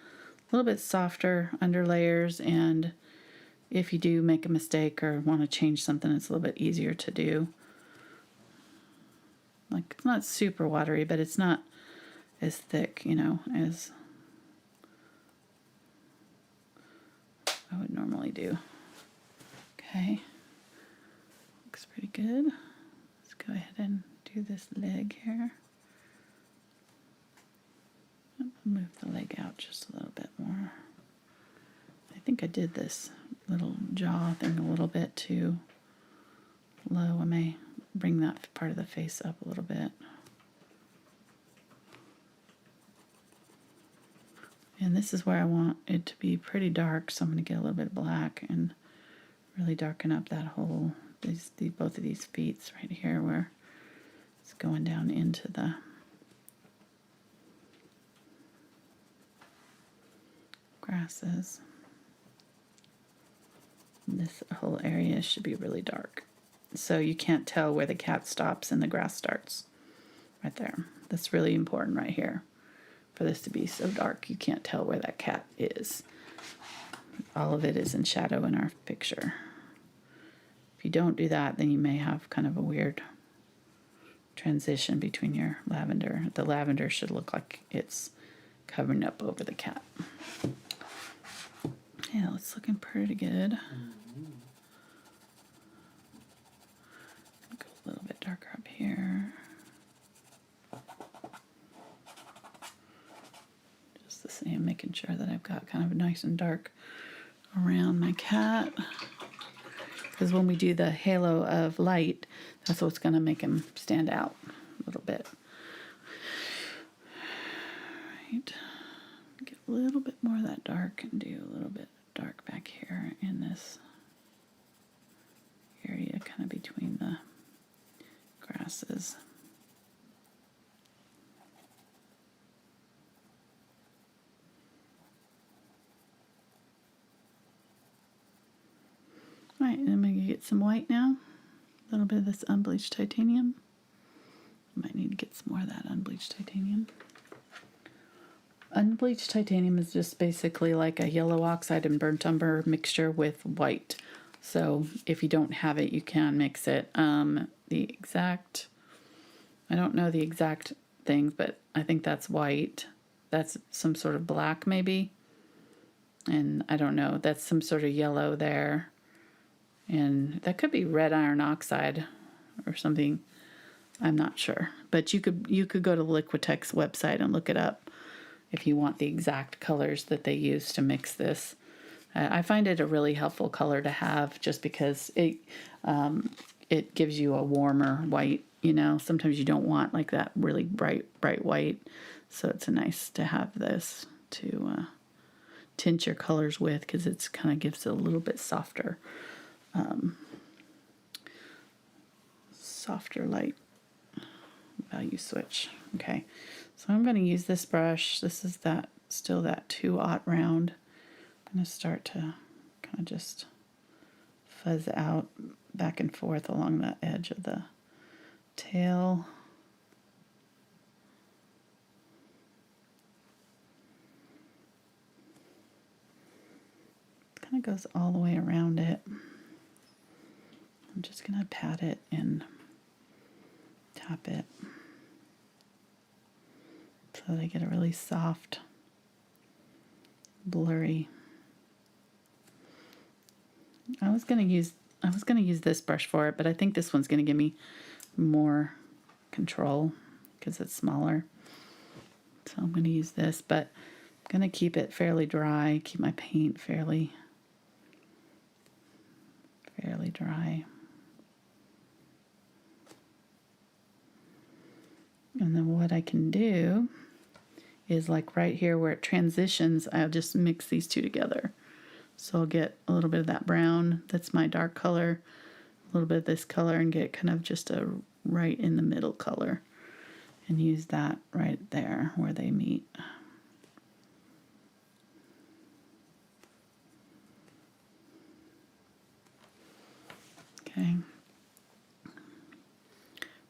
little bit softer under layers, and if you do make a mistake or want to change something, it's a little bit easier to do. Like, it's not super watery, but it's not as thick, you know, as I would normally do. Okay, looks pretty good. Let's go ahead and do this leg here. Move the leg out just a little bit more. I think I did this little jaw thing a little bit too low. I may bring that part of the face up a little bit. And this is where I want it to be pretty dark, so I'm going to get a little bit of black and really darken up that whole, both of these feet right here where it's going down into the grasses. This whole area should be really dark, so you can't tell where the cat stops and the grass starts. Right there. That's really important right here. For this to be so dark, you can't tell where that cat is. All of it is in shadow in our picture. If you don't do that, then you may have kind of a weird transition between your lavender. The lavender should look like it's covering up over the cat. Yeah, it's looking pretty good. Go a little bit darker up here. Just the same, making sure that I've got kind of nice and dark around my cat. Because when we do the halo of light, that's what's going to make him stand out a little bit. Right. Get a little bit more of that dark and do a little bit dark back here in this area kind of between the grasses. All right, and I'm going to get some white now. A little bit of this unbleached titanium. Might need to get some more of that unbleached titanium. Unbleached titanium is just basically like a yellow oxide and burnt umber mixture with white. So if you don't have it, you can mix it. I don't know the exact things, but I think that's white. That's some sort of black maybe. And I don't know, that's some sort of yellow there. And that could be red iron oxide or something. I'm not sure. But you could go to Liquitex website and look it up if you want the exact colors that they use to mix this. I find it a really helpful color to have just because it gives you a warmer white, you know. Sometimes you don't want like that really bright white. So it's nice to have this to tint your colors with, because it's kind of gives it a little bit softer light value switch. Okay, so I'm going to use this brush. This is still that 2/0 round. I'm going to start to kind of just fuzz out back and forth along the edge of the tail. It kind of goes all the way around it. I'm just going to pat it and tap it so that I get a really soft, blurry. I was gonna use this brush for it, but I think this one's gonna give me more control because it's smaller. So I'm gonna use this, but I'm gonna keep it fairly dry, keep my paint fairly dry. And then what I can do is like right here where it transitions, I'll just mix these two together. So I'll get a little bit of that brown, that's my dark color, a little bit of this color, and get kind of just a right in the middle color. And use that right there where they meet. Okay.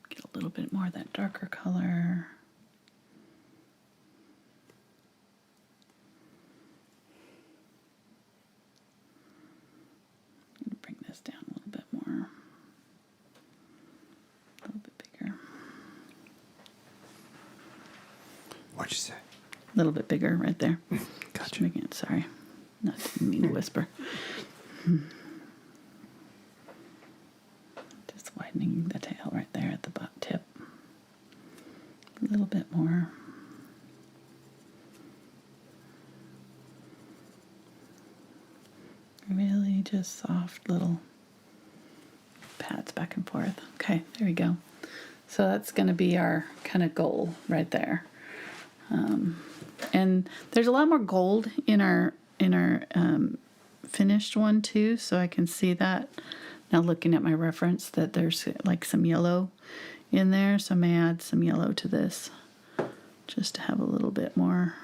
Get a little bit more of that darker color. little bit bigger right there. Gotcha. Just making it, sorry. Not didn't mean to whisper. Just widening the tail right there at the butt tip. A little bit more. Really just soft little pats back and forth. Okay, there we go. So that's going to be our kind of goal right there. And there's a lot more gold in our finished one too, so I can see that now looking at my reference that there's like some yellow in there, so I may add some yellow to this just to have a little bit more,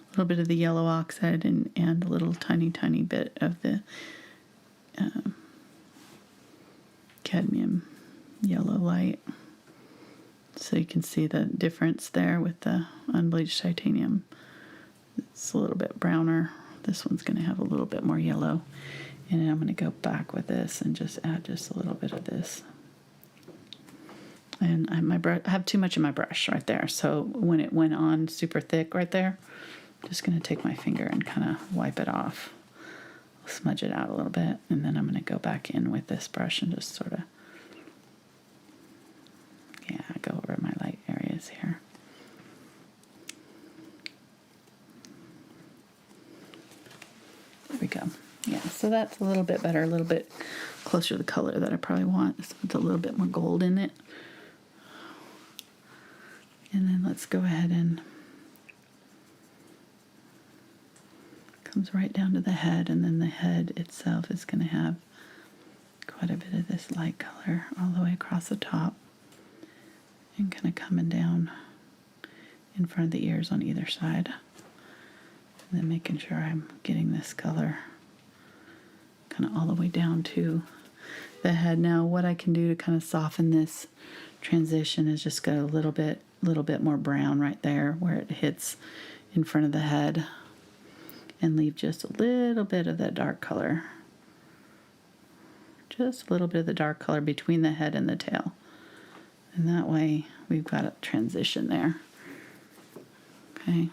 a little bit of the yellow oxide and a little tiny bit of the cadmium yellow light, so you can see the difference there with the unbleached titanium. It's a little bit browner. This one's going to have a little bit more yellow. And then I'm going to go back with this and just add just a little bit of this. And I have too much in my brush right there. So when it went on super thick right there, I'm just going to take my finger and kind of wipe it off. Smudge it out a little bit. And then I'm going to go back in with this brush and just sort of, yeah, go over my light areas here. There we go. Yeah, so that's a little bit better, a little bit closer to the color that I probably want. This with a little bit more gold in it. And then let's go ahead and comes right down to the head, and then the head itself is going to have quite a bit of this light color all the way across the top and kind of coming down in front of the ears on either side. And then making sure I'm getting this color kind of all the way down to the head. Now what I can do to kind of soften this transition is just go a little bit more brown right there where it hits in front of the head and leave just a little bit of that dark color. Just a little bit of the dark color between the head and the tail. And that way we've got a transition there. Okay.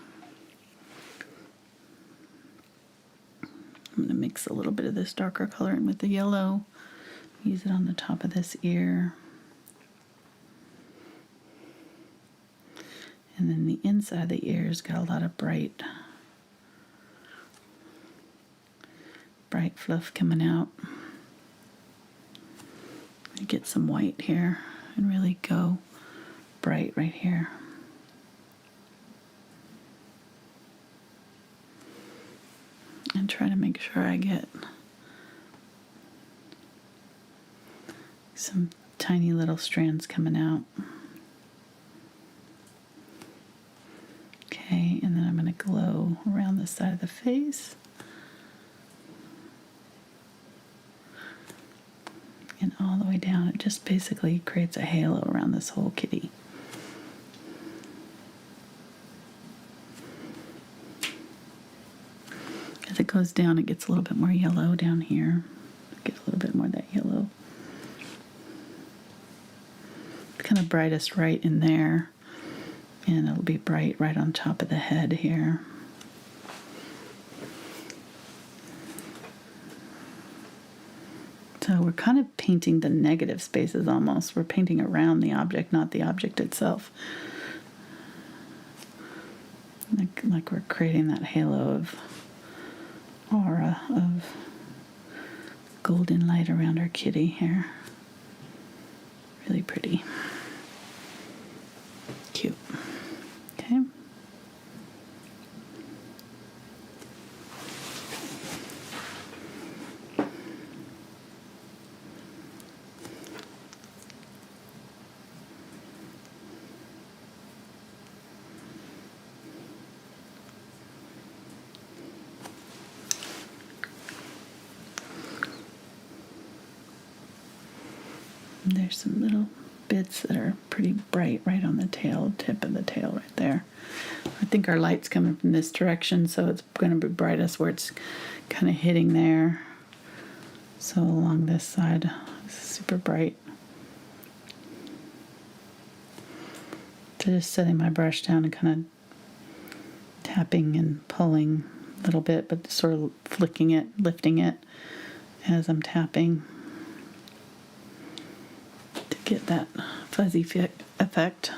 I'm going to mix a little bit of this darker color in with the yellow. Use it on the top of this ear. And then the inside of the ear's got a lot of bright fluff coming out. Get some white here and really go bright right here. And try to make sure I get some tiny little strands coming out. Okay, and then I'm going to glow around the side of the face. And all the way down. It just basically creates a halo around this whole kitty. As it goes down, it gets a little bit more yellow down here. Get a little bit more of that yellow. It's kind of brightest right in there. And it'll be bright right on top of the head here. So we're kind of painting the negative spaces almost. We're painting around the object, not the object itself. Like we're creating that halo of aura of golden light around our kitty here. Really pretty. Cute. Okay. There's some little bits that are pretty bright right on the tail, tip of the tail right there. I think our light's coming from this direction, so it's going to be brightest where it's kind of hitting there. So along this side, it's super bright. So just setting my brush down and kind of tapping and pulling a little bit, but sort of flicking it, lifting it as I'm tapping to get that fuzzy effect.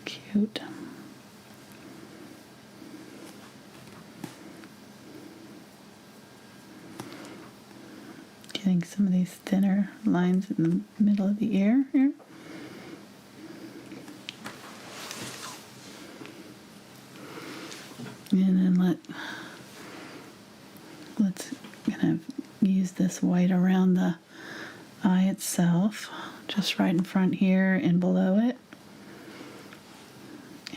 Cute. Getting some of these thinner lines in the middle of the ear here. And then let's kind of use this white around the eye itself, just right in front here and below it.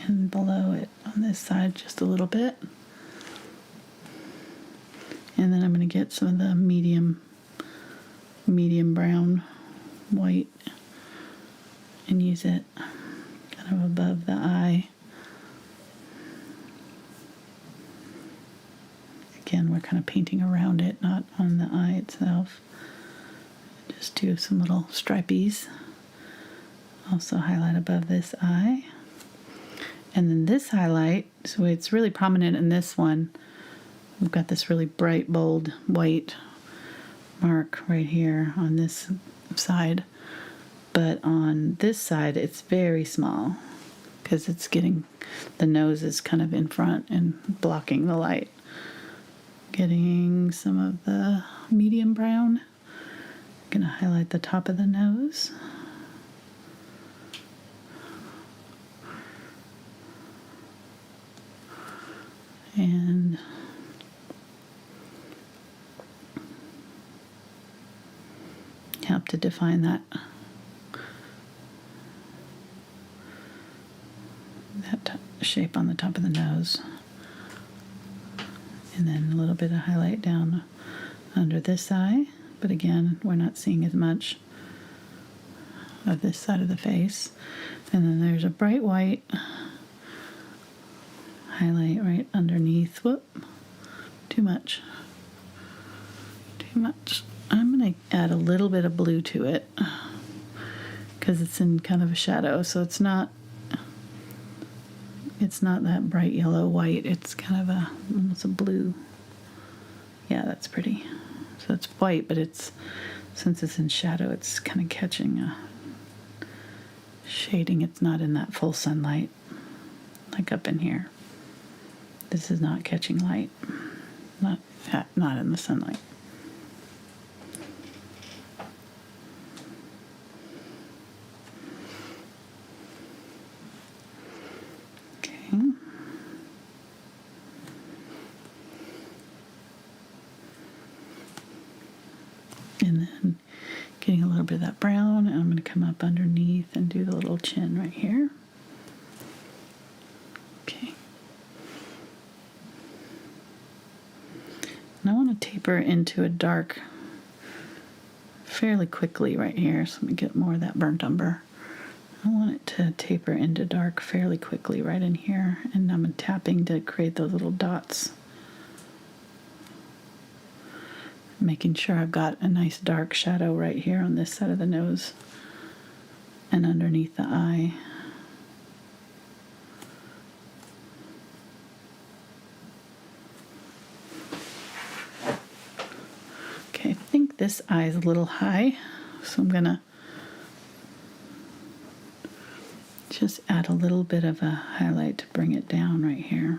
And below it on this side just a little bit. And then I'm going to get some of the medium brown white and use it kind of above the eye. Again, we're kind of painting around it, not on the eye itself. Just do some little stripies. Also highlight above this eye. And then this highlight, so it's really prominent in this one. We've got this really bright, bold white mark right here on this side. But on this side, it's very small because it's getting, the nose is kind of in front and blocking the light. Getting some of the medium brown. I'm going to highlight the top of the nose. And help to define that shape on the top of the nose. And then a little bit of highlight down under this eye. But again, we're not seeing as much of this side of the face. And then there's a bright white highlight right underneath. Whoop. Too much. Too much. I'm going to add a little bit of blue to it because it's in kind of a shadow, so it's not that bright yellow white. It's kind of almost a blue. Yeah, that's pretty. So it's white, but since it's in shadow, it's kind of catching a shading. It's not in that full sunlight like up in here. This is not catching light. Not in the sunlight. And then getting a little bit of that brown, and I'm going to come up underneath and do the little chin right here. Okay. And I want to taper into a dark fairly quickly right here, so let me get more of that burnt umber. I want it to taper into dark fairly quickly right in here, and I'm tapping to create those little dots. Making sure I've got a nice dark shadow right here on this side of the nose and underneath the eye. Okay, I think this eye is a little high, so I'm gonna just add a little bit of a highlight to bring it down right here.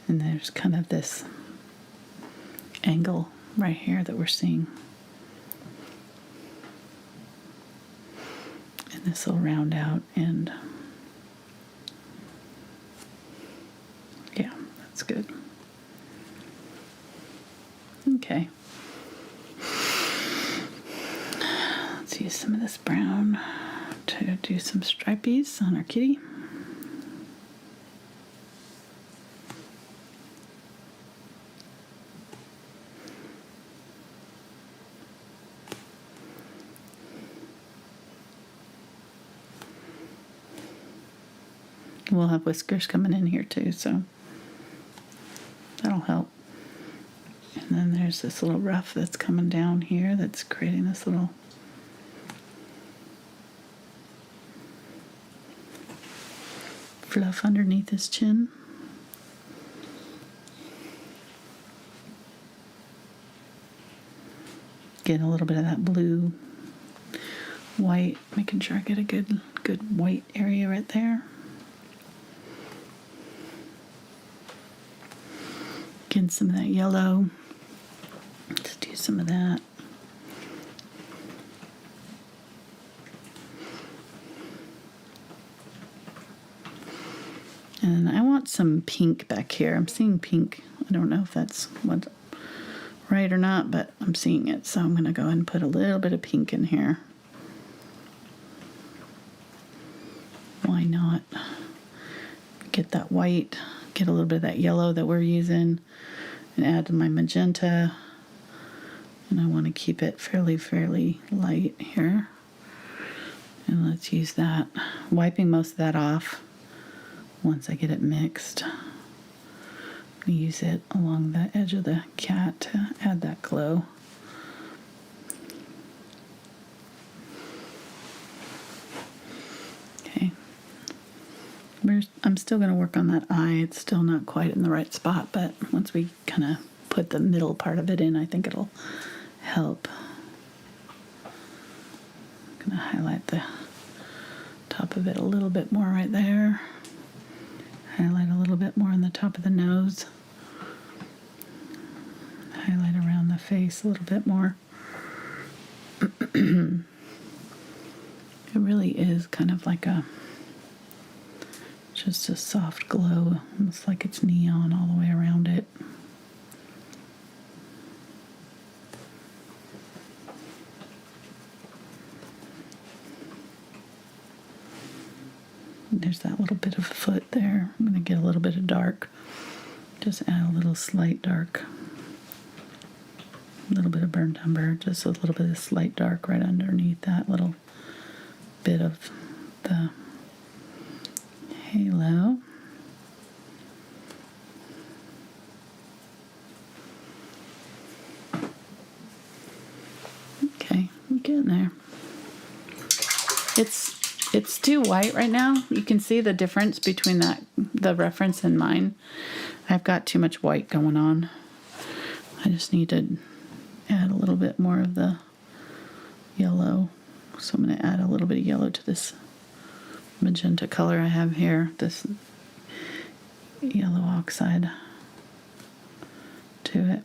And there's kind of this angle right here that we're seeing. And this will round out, and yeah, that's good. Okay. Let's use some of this brown to do some stripies on our kitty. We'll have whiskers coming in here too, so that'll help. And then there's this little ruff that's coming down here that's creating this little fluff underneath his chin. Getting a little bit of that blue, white, making sure I get a good white area right there. Getting some of that yellow. Let's do some of that. And I want some pink back here. I'm seeing pink. I don't know if that's what right or not, but I'm seeing it. So I'm going to go ahead and put a little bit of pink in here. Why not? Get that white, get a little bit of that yellow that we're using, and add my magenta. And I want to keep it fairly light here. And let's use that. Wiping most of that off once I get it mixed. I'm going to use it along the edge of the cat to add that glow. Okay. I'm still going to work on that eye. It's still not quite in the right spot, but once we kind of put the middle part of it in, I think it'll help. I'm going to highlight the top of it a little bit more right there. Highlight a little bit more on the top of the nose. Highlight around the face a little bit more. It really is kind of like just a soft glow, almost like it's neon all the way around it. There's that little bit of foot there. I'm going to get a little bit of dark. Just add a little slight dark. A little bit of burnt umber. Just a little bit of slight dark right underneath that little bit of the halo. Okay, I'm getting there. It's too white right now. You can see the difference between the reference and mine. I've got too much white going on. I just need to add a little bit more of the yellow. So I'm going to add a little bit of yellow to this magenta color I have here. This yellow oxide to it.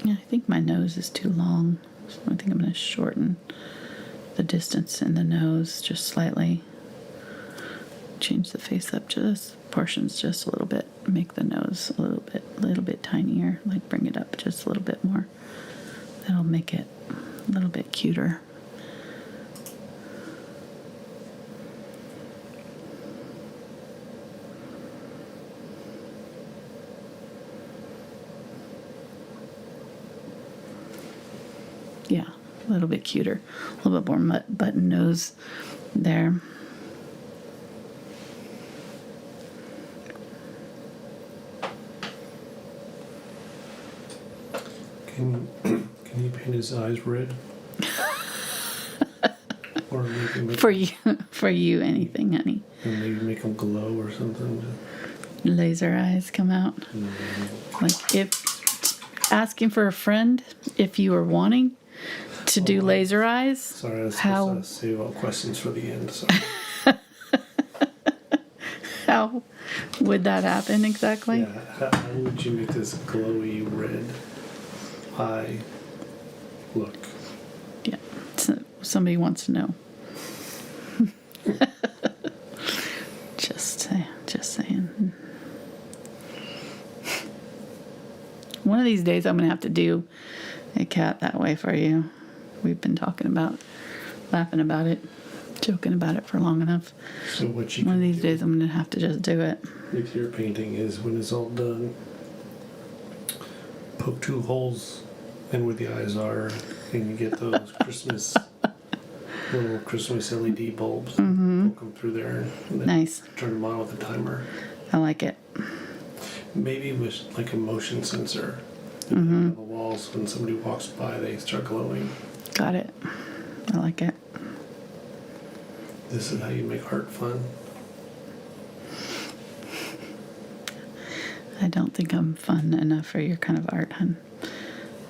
Yeah, I think my nose is too long, so I think I'm going to shorten the distance in the nose just slightly. Change the face up just portions just a little bit. Make the nose a little bit tinier. Like bring it up just a little bit more. That'll make it a little bit cuter. Yeah, a little bit cuter. A little bit more button nose there. Can you paint his eyes red? Or make him For you, anything, honey. and maybe make them glow or something? Laser eyes come out. Like if asking for a friend, if you were wanting to do laser eyes. Sorry, I was how supposed to save all questions for the end. Sorry. how would that happen exactly? Yeah, how would you make this glowy red eye look? Yeah. So somebody wants to know. Just saying. One of these days I'm going to have to do a cat that way for you. We've been laughing about it, joking about it for long enough. So what you One of can these do days I'm going to have to just do it. with your painting is when it's all done, poke 2 holes in where the eyes are, and you get those little Christmas LED bulbs. Mm-hmm. Poke them through there, and then Nice. turn them on with a timer. I like it. Maybe with like a motion sensor Mm-hmm. on the walls. When somebody walks by, they start glowing. Got it. I like it. This is how you make art fun. I don't think I'm fun enough for your kind of art, hun.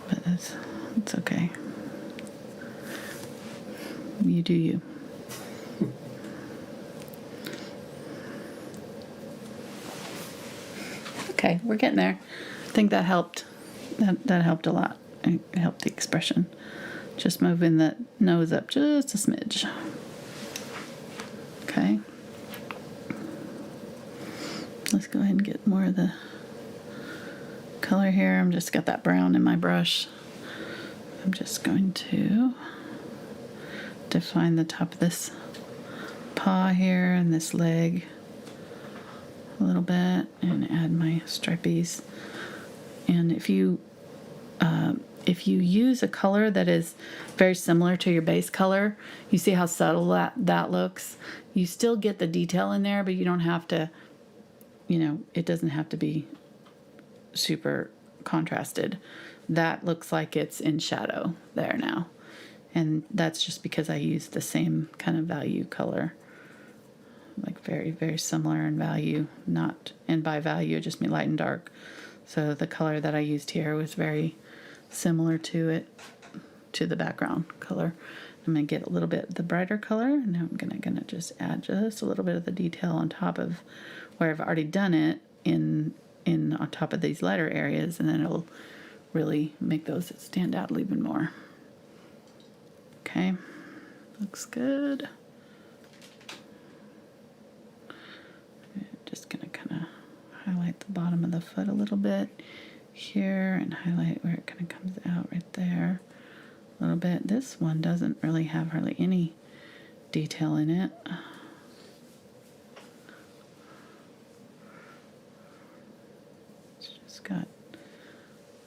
But it's okay. You do you. Okay, we're getting there. I think that helped. That helped a lot. It helped the expression. Just moving the nose up just a smidge. Okay. Let's go ahead and get more of the color here. I'm just got that brown in my brush. I'm just going to define the top of this paw here and this leg a little bit and add my stripies. And if you use a color that is very similar to your base color, you see how subtle that looks. You still get the detail in there, but you don't have to, it doesn't have to be super contrasted. That looks like it's in shadow there now. And that's just because I used the same kind of value color. Like very, very similar in value, and by value, I just mean light and dark. So the color that I used here was very similar to the background color. I'm going to get a little bit the brighter color, and now I'm gonna just add just a little bit of the detail on top of where I've already done it in on top of these lighter areas, and then it'll really make those stand out even more. Okay, looks good. Just gonna kind of highlight the bottom of the foot a little bit here and highlight where it kind of comes out right there a little bit. This one doesn't really have hardly any detail in it. It's just got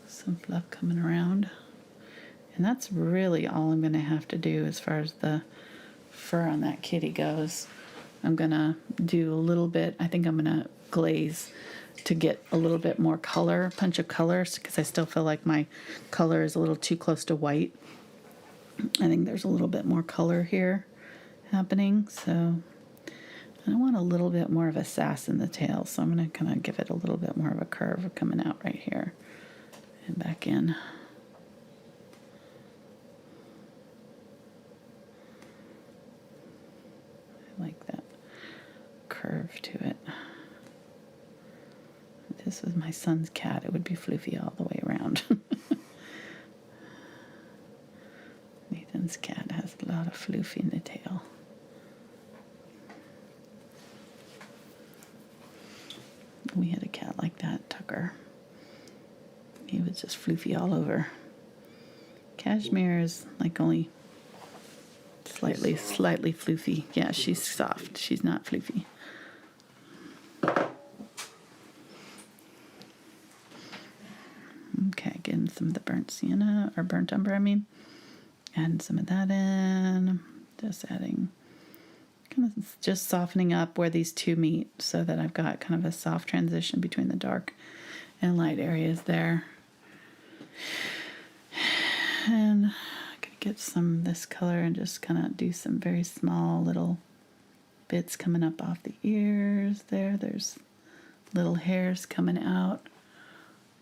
some fluff coming around. And that's really all I'm going to have to do as far as the fur on that kitty goes. I'm going to do a little bit, I think I'm going to glaze to get a little bit more color, punch of colors, because I still feel like my color is a little too close to white. I think there's a little bit more color here happening, so I want a little bit more of a sass in the tail, so I'm going to kind of give it a little bit more of a curve coming out right here and back in. I like that curve to it. If this was my son's cat, it would be floofy all the way around. Nathan's cat has a lot of floofy in the tail. We had a cat like that, Tucker. He was just floofy all over. Cashmere is like only slightly floofy. Yeah, she's soft. She's not floofy. Okay, getting some of the burnt sienna, or burnt umber, I mean. Adding some of that in. Just adding, kind of just softening up where these two meet so that I've got kind of a soft transition between the dark and light areas there. And I'm going to get some of this color and just kind of do some very small little bits coming up off the ears there. There's little hairs coming out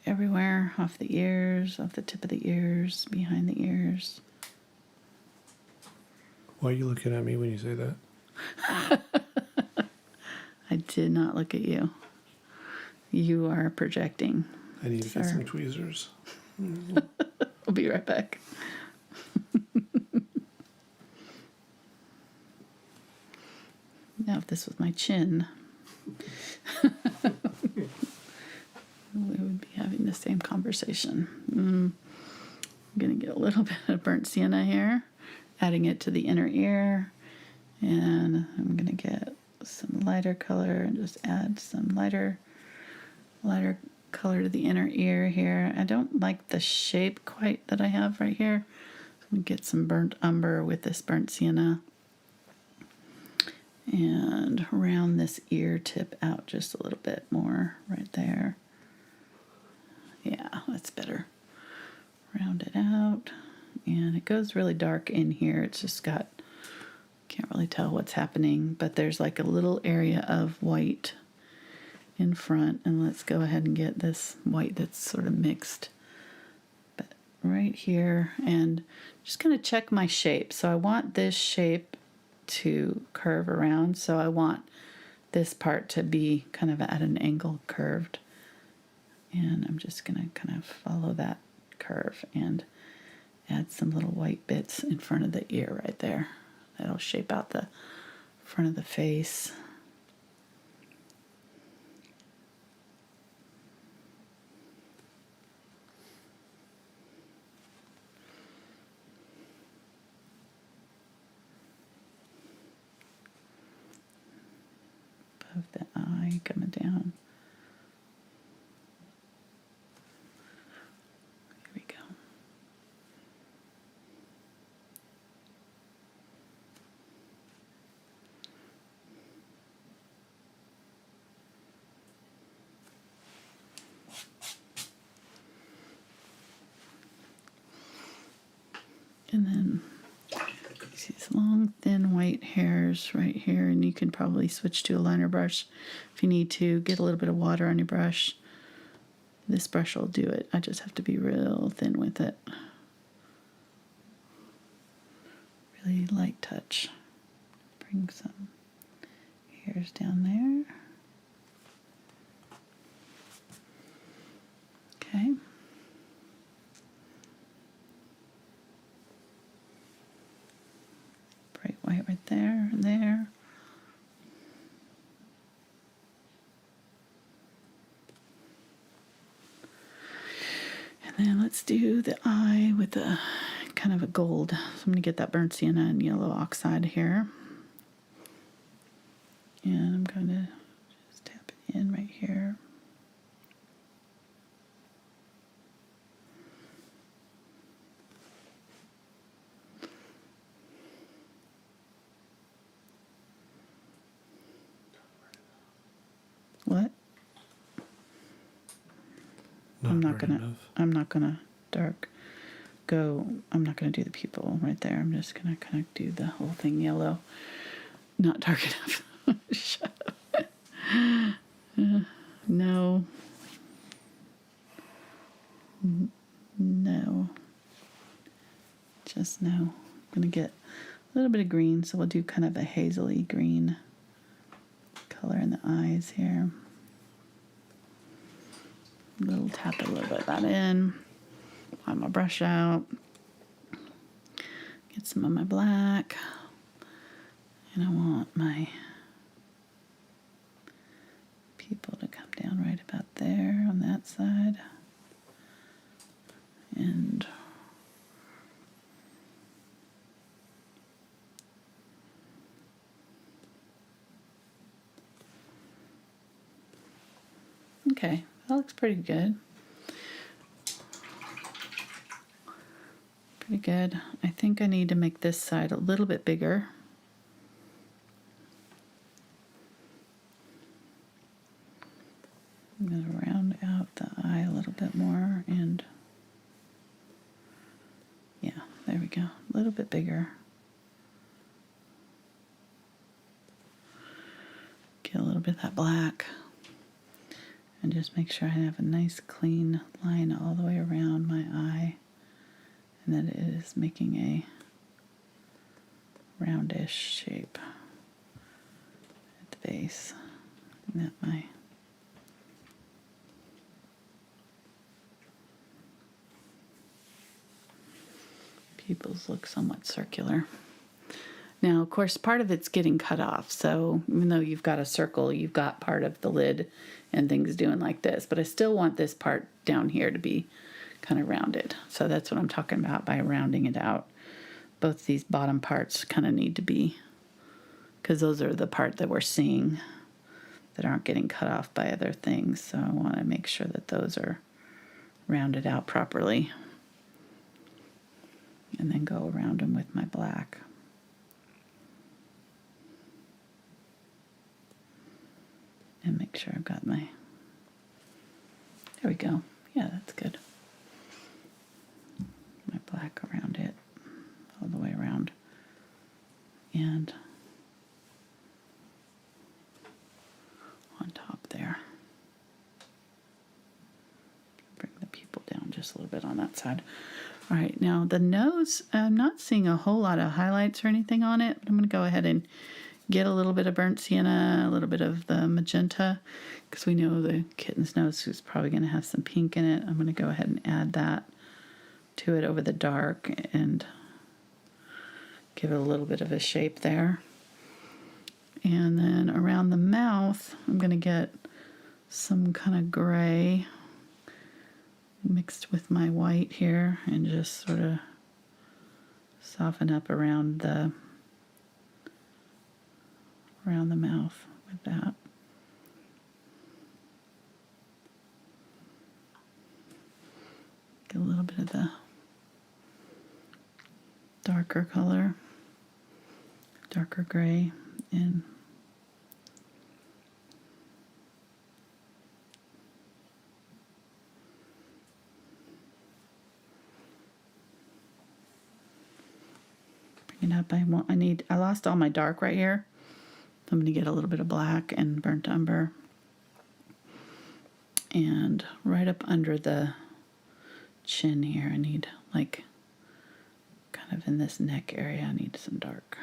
everywhere, off the ears, off the tip of the ears, behind the ears. Why are you looking at me when you say that? I did not look at you. You are projecting. I need to get some tweezers. I'll be right back. Now, if this was my chin, we would be having the same conversation. I'm going to get a little bit of burnt sienna here, adding it to the inner ear, and I'm going to get some lighter color and just add some lighter color to the inner ear here. I don't like the shape quite that I have right here. I'm going to get some burnt umber with this burnt sienna and round this ear tip out just a little bit more right there. Yeah, that's better. Round it out, and it goes really dark in here. It's just got, can't really tell what's happening, but there's like a little area of white in front. And let's go ahead and get this white that's sort of mixed. But right here, and just going to check my shape. So I want this shape to curve around. So I want this part to be kind of at an angle curved. And I'm just going to kind of follow that curve and add some little white bits in front of the ear right there. That'll shape out the front of the face. Above the eye coming down. Here we go. And then these long, thin white hairs right here, and you can probably switch to a liner brush if you need to. Get a little bit of water on your brush. This brush will do it. I just have to be real thin with it. Really light touch. Bring some hairs down there. Okay. Bright white right there and there. And then let's do the eye with a kind of a gold. So I'm going to get that burnt sienna and yellow oxide here. And I'm going to just tap it in right here. What? I'm not gonna do the pupil right there. I'm just gonna kind of do the whole thing yellow. Not dark enough. Shut up. No. No. Just no. I'm gonna get a little bit of green, so we'll do kind of a hazily green color in the eyes here. Tap a little bit of that in. Wipe my brush out. Get some of my black. And I want my pupil to come down right about there on that side. And okay, that looks pretty good. Pretty good. I think I need to make this side a little bit bigger. I'm going to round out the eye a little bit more, and yeah, there we go. A little bit bigger. Get a little bit of that black. And just make sure I have a nice clean line all the way around my eye, and that it is making a roundish shape at the base. And that my pupils look somewhat circular. Now, of course, part of it's getting cut off, so even though you've got a circle, you've got part of the lid and things doing like this, but I still want this part down here to be kind of rounded. So that's what I'm talking about by rounding it out. Both these bottom parts kind of need to be, because those are the part that we're seeing that aren't getting cut off by other things. So I want to make sure that those are rounded out properly. And then go around them with my black. And make sure I've got my, there we go. Yeah, that's good. My black around it. and on top there. Bring the pupil down just a little bit on that side. All right, now the nose, I'm not seeing a whole lot of highlights or anything on it, but I'm going to go ahead and get a little bit of burnt sienna, a little bit of the magenta, because we know the kitten's nose is probably going to have some pink in it. I'm going to go ahead and add that to it over the dark and give it a little bit of a shape there. And then around the mouth, I'm going to get some kind of gray mixed with my white here and just sort of soften up around the mouth with that. Get a little bit of the darker color, darker gray in. Bring it up. I lost all my dark right here. I'm going to get a little bit of black and burnt umber. And right up under the chin here, I need, like, kind of in this neck area, I need some dark.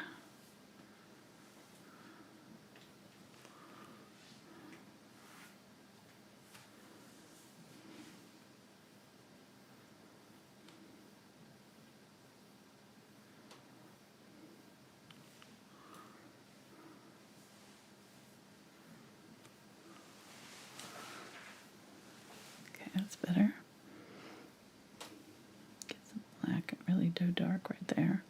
That's better. Get some black, really do dark right there.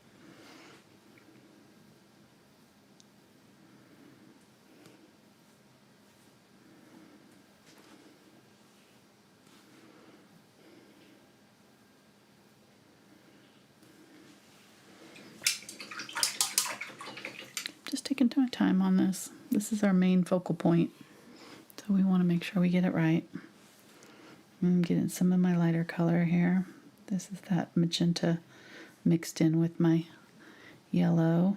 Just taking my time on this. This is our main focal point, so we want to make sure we get it right. I'm getting some of my lighter color here. This is that magenta mixed in with my yellow.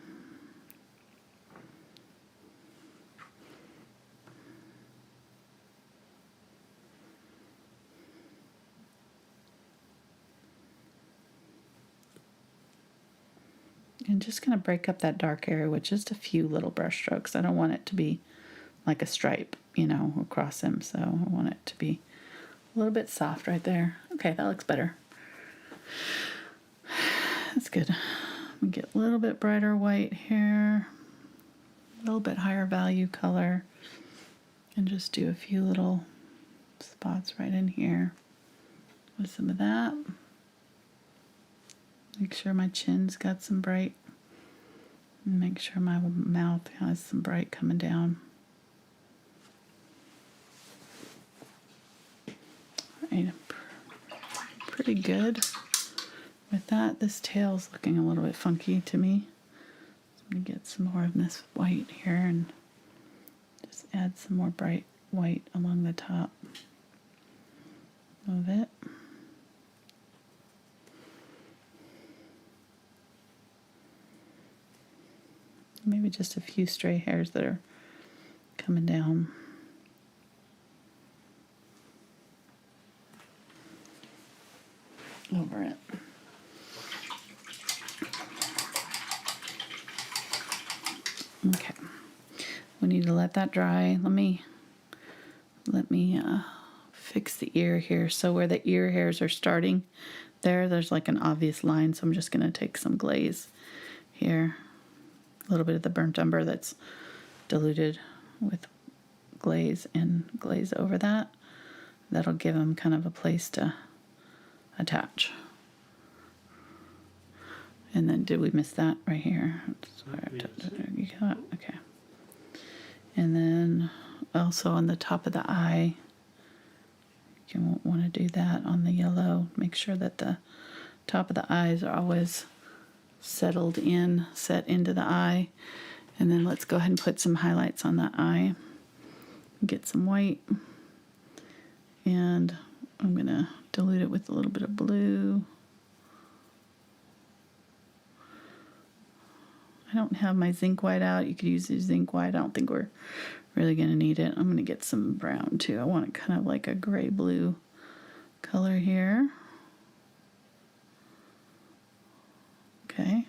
And just going to break up that dark area with just a few little brush strokes. I don't want it to be like a stripe, you know, across him, so I want it to be a little bit soft right there. Okay, that looks better. That's good. We get a little bit brighter white here, a little bit higher value color, and just do a few little spots right in here with some of that. Make sure my chin's got some bright, and make sure my mouth has some bright coming down. Right, pretty good with that. This tail's looking a little bit funky to me. So I'm going to get some more of this white here and just add some more bright white along the top of it. Maybe just a few stray hairs that are coming down. Over it. Okay, we need to let that dry. Let me fix the ear here. So where the ear hairs are starting, there's like an obvious line. So I'm just going to take some glaze here, a little bit of the burnt umber that's diluted with glaze and glaze over that. That'll give them kind of a place to attach. And then did we miss that right here? You got it? Okay. And then also on the top of the eye, you want to do that on the yellow. Make sure that the top of the eyes are always set into the eye. And then let's go ahead and put some highlights on that eye. Get some white. And I'm going to dilute it with a little bit of blue. I don't have my Zinc White out. You could use the Zinc White. I don't think we're really going to need it. I'm going to get some brown too. I want it kind of like a gray-blue color here. Okay.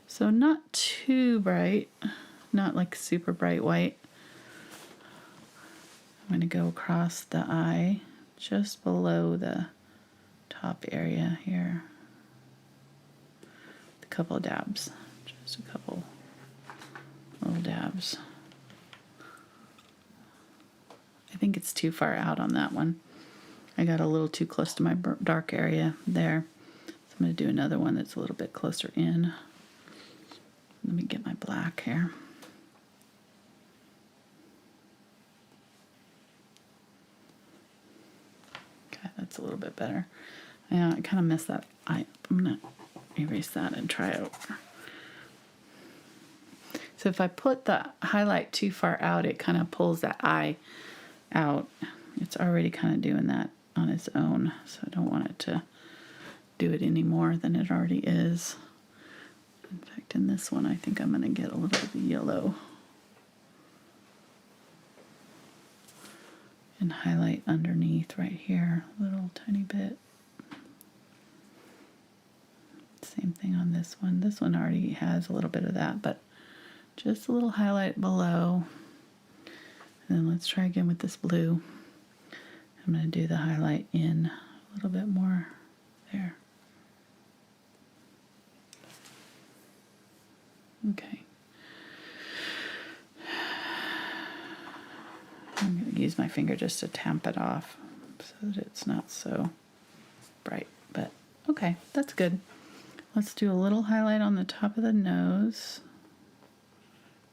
So not too bright. Not like super bright white. I'm going to go across the eye just below the top area here. A couple of dabs. Just a couple little dabs. I think it's too far out on that one. I got a little too close to my dark area there. So I'm going to do another one that's a little bit closer in. Let me get my black here. Okay, that's a little bit better. Yeah, I kind of messed that eye up. I'm going to erase that and try it over. So if I put the highlight too far out, it kind of pulls that eye out. It's already kind of doing that on its own, so I don't want it to do it any more than it already is. In fact, in this one, I think I'm going to get a little bit of yellow and highlight underneath right here, a little tiny bit. Same thing on this one. This one already has a little bit of that, but just a little highlight below. And then let's try again with this blue. I'm going to do the highlight in a little bit more there. Okay. I'm going to use my finger just to tamp it off so that it's not so bright. But okay, that's good. Let's do a little highlight on the top of the nose.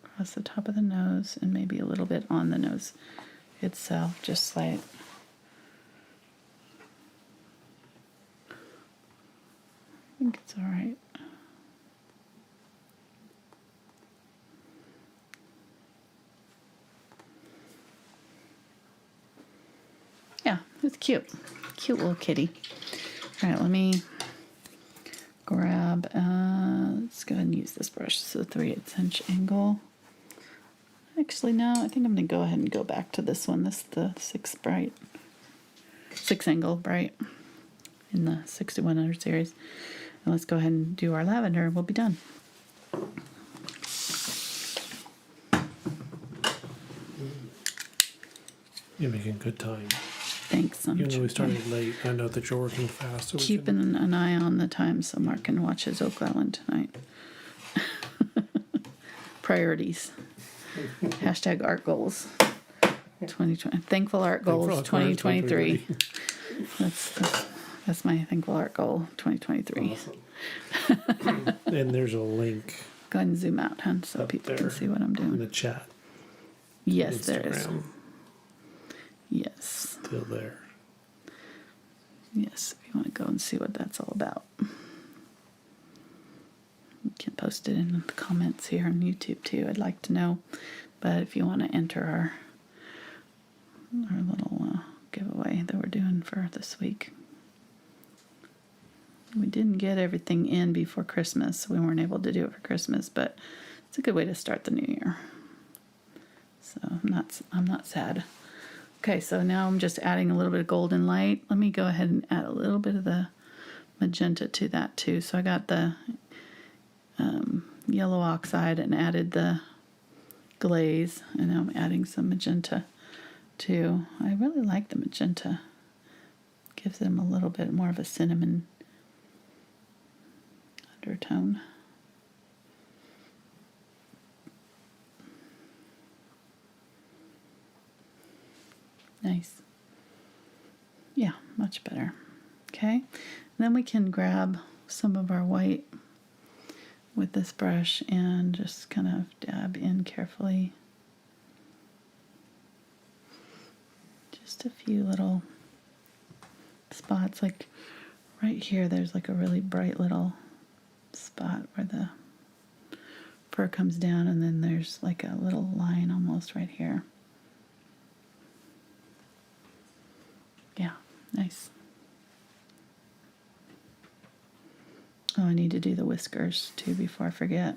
Across the top of the nose, and maybe a little bit on the nose itself, just like. I think it's all right. Yeah, it's cute. Cute little kitty. All right, let me grab, let's go ahead and use this brush. So 3/8 inch angle. Actually, no, I think I'm going to go ahead and go back to this one. This is the 6 angle bright in the 6100 series. And let's go ahead and do our lavender and we'll be done. You're making good time. Thanks. I'm Even though we started late, I know that you're working fast. So keeping an eye on the time so Mark can watch his Oak Island tonight. Priorities. Hashtag art goals. 2020. Thankful art goals 2023. That's my thankful art goal 2023. Awesome. And there's a link. Go ahead and zoom out, hun, so people can see what I'm In doing. the chat. Yes, there is. Instagram. Yes. Still there. Yes, if you want to go and see what that's all about. You can post it in the comments here on YouTube too. I'd like to know. But if you want to enter our little giveaway that we're doing for this week. We didn't get everything in before Christmas, so we weren't able to do it for Christmas, but it's a good way to start the new year. So I'm not sad. Okay, so now I'm just adding a little bit of golden light. Let me go ahead and add a little bit of the magenta to that too. So I got the yellow oxide and added the glaze, and now I'm adding some magenta too. I really like the magenta. Gives them a little bit more of a cinnamon undertone. Nice. Yeah, much better. Okay, and then we can grab some of our white with this brush and just kind of dab in carefully. Just a few little spots, like right here there's like a really bright little spot where the fur comes down, and then there's like a little line almost right here. Yeah, nice. Oh, I need to do the whiskers too before I forget.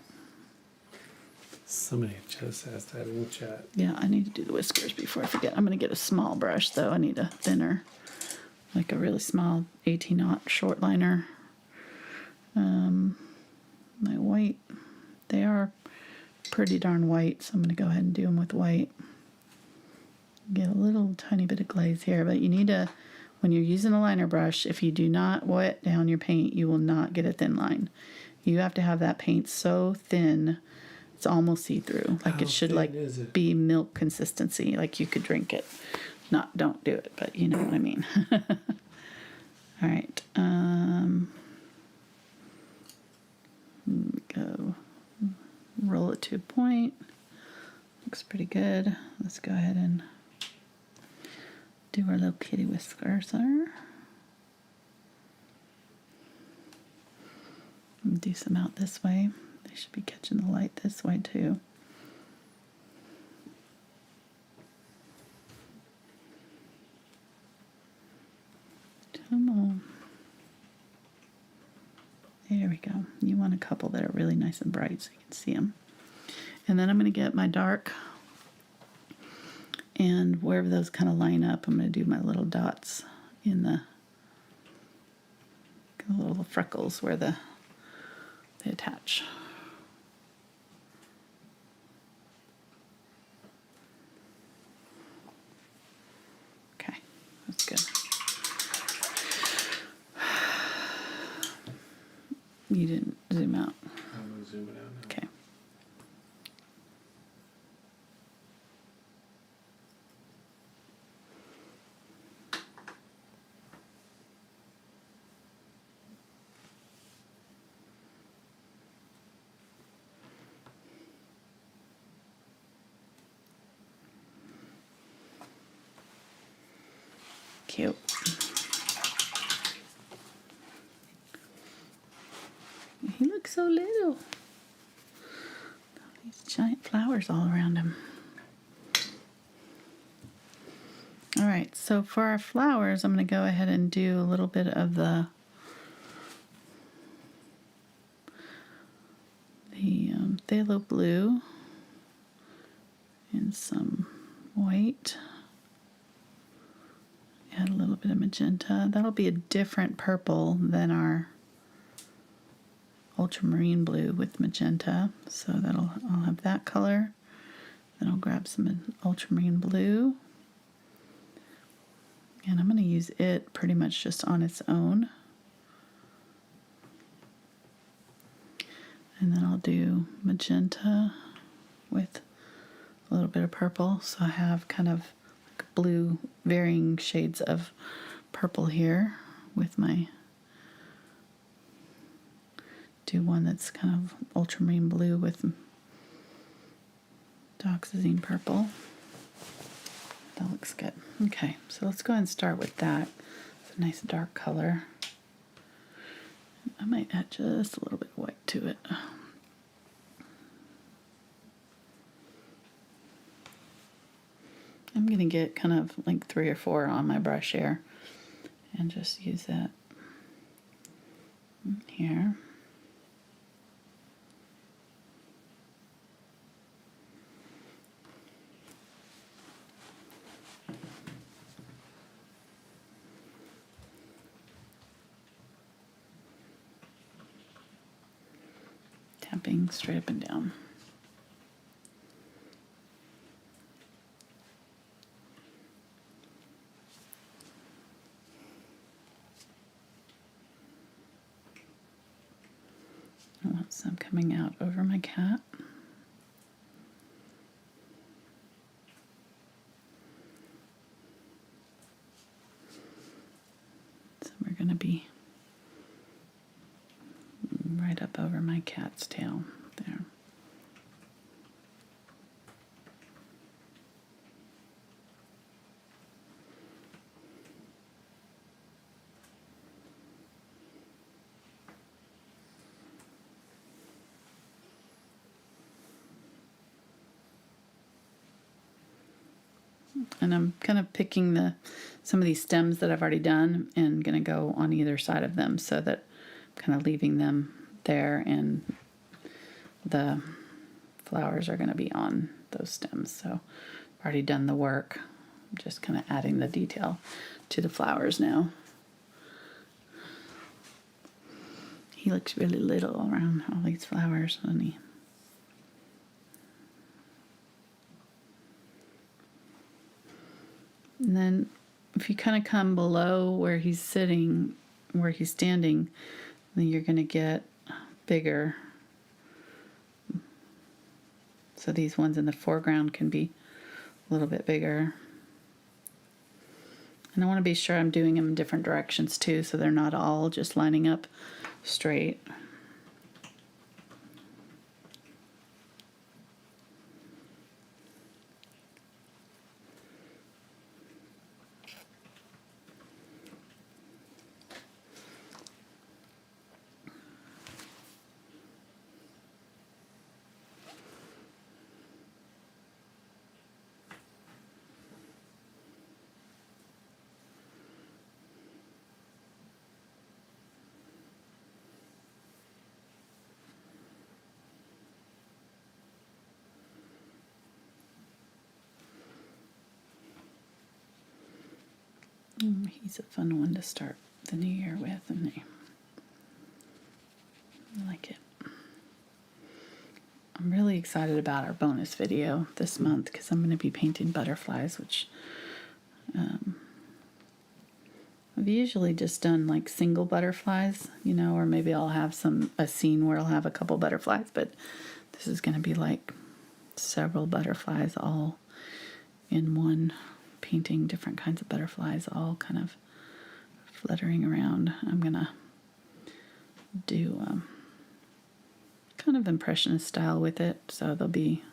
Somebody just asked that in the chat. Yeah, I need to do the whiskers before I forget. I'm going to get a small brush, though. I need a thinner, like a really small 18-aught short liner. My white, they are pretty darn white, so I'm going to go ahead and do them with white. Get a little tiny bit of glaze here, but you need to, when you're using a liner brush, if you do not wet down your paint, you will not get a thin line. You have to have that paint so thin it's almost see-through. Like How it should thin like is it? be milk consistency, like you could drink it. Not don't do it, but you know what I mean. All right. Go roll it to a point. Looks pretty good. Let's go ahead and do our little kitty whiskers there. And do some out this way. They should be catching the light this way too. Come on. There we go. You want a couple that are really nice and bright so you can see them. And then I'm going to get my dark, and wherever those kind of line up, I'm going to do my little dots in the little freckles where they attach. Okay, that's good. You didn't zoom out. I'm going to zoom it out now. Okay. Cute. He looks so little. These giant flowers all around him. All right, so for our flowers, I'm going to go ahead and do a little bit of the phthalo blue and some white. Add a little bit of magenta. That'll be a different purple than our Ultramarine Blue with magenta. So I'll have that color. Then I'll grab some Ultramarine Blue. And I'm going to use it pretty much just on its own. And then I'll do magenta with a little bit of purple. So I have kind of like blue, varying shades of purple here with my, do one that's kind of ultramarine blue with Dioxazine Purple. That looks good. Okay, so let's go ahead and start with that. It's a nice dark color. I might add just a little bit of white to it. I'm going to get kind of like 3 or 4 on my brush here and just use that here. Tapping straight up and down. I want some coming out over my cat. So we're going to be right up over my cat's tail there. And I'm kind of picking some of these stems that I've already done and going to go on either side of them so that I'm kind of leaving them there and the flowers are going to be on those stems. So I've already done the work. I'm just kind of adding the detail to the flowers now. He looks really little around all these flowers, doesn't he? And then if you kind of come below where he's sitting, where he's standing, then you're going to get bigger. So these ones in the foreground can be a little bit bigger. And I want to be sure I'm doing them in different directions too, so they're not all just lining up straight. He's a fun one to start the new year with, and I like it. I'm really excited about our bonus video this month because I'm going to be painting butterflies, which I've usually just done like single butterflies, you know, or maybe I'll have a scene where I'll have a couple butterflies, but this is going to be like several butterflies all in one, painting different kinds of butterflies all kind of fluttering around. I'm going to do kind of impressionist style with it, so they'll be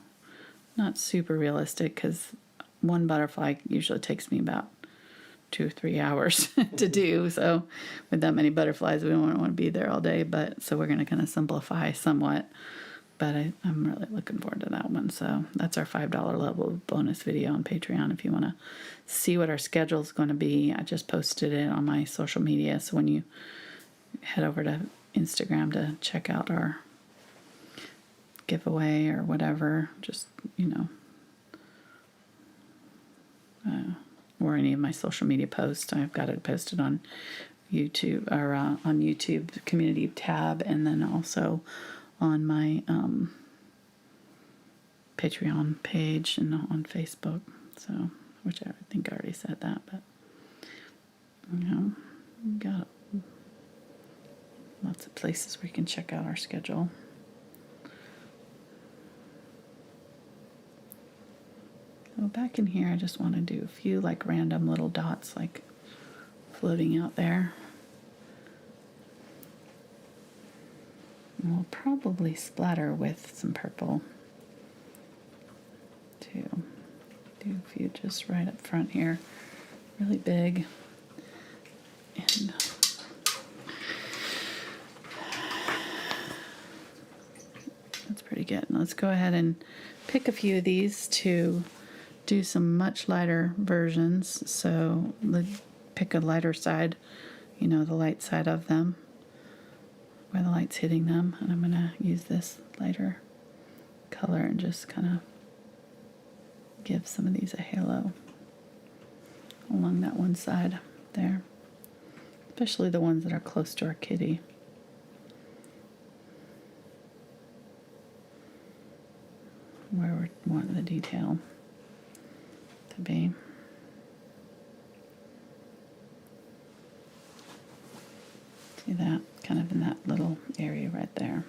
not super realistic because one butterfly usually takes me about 2 or 3 hours to do. So with that many butterflies, we don't want to be there all day, but so we're going to kind of simplify somewhat. But I'm really looking forward to that one. So that's our $5 level bonus video on Patreon. If you want to see what our schedule is going to be, I just posted it on my social media. So when you head over to Instagram to check out our giveaway or whatever, just, you know, or any of my social media posts, I've got it posted on YouTube, or on YouTube community tab, and then also on my Patreon page and on Facebook. So, which I think I already said that, but you know, we've got lots of places where you can check out our schedule. So back in here, I just want to do a few like random little dots like floating out there. And we'll probably splatter with some purple too. Do a few just right up front here, really big. And that's pretty good. Now let's go ahead and pick a few of these to do some much lighter versions. So pick a lighter side, you know, the light side of them, where the light's hitting them. And I'm going to use this lighter color and just kind of give some of these a halo along that one side there, especially the ones that are close to our kitty. Where we want the detail to be. See that? Kind of in that little area right there.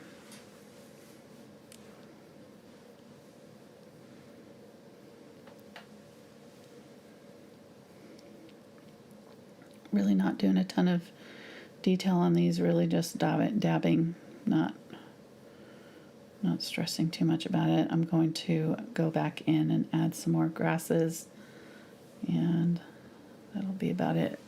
Really not doing a ton of detail on these, really just dabbing, not stressing too much about it. I'm going to go back in and add some more grasses, and that'll be about it.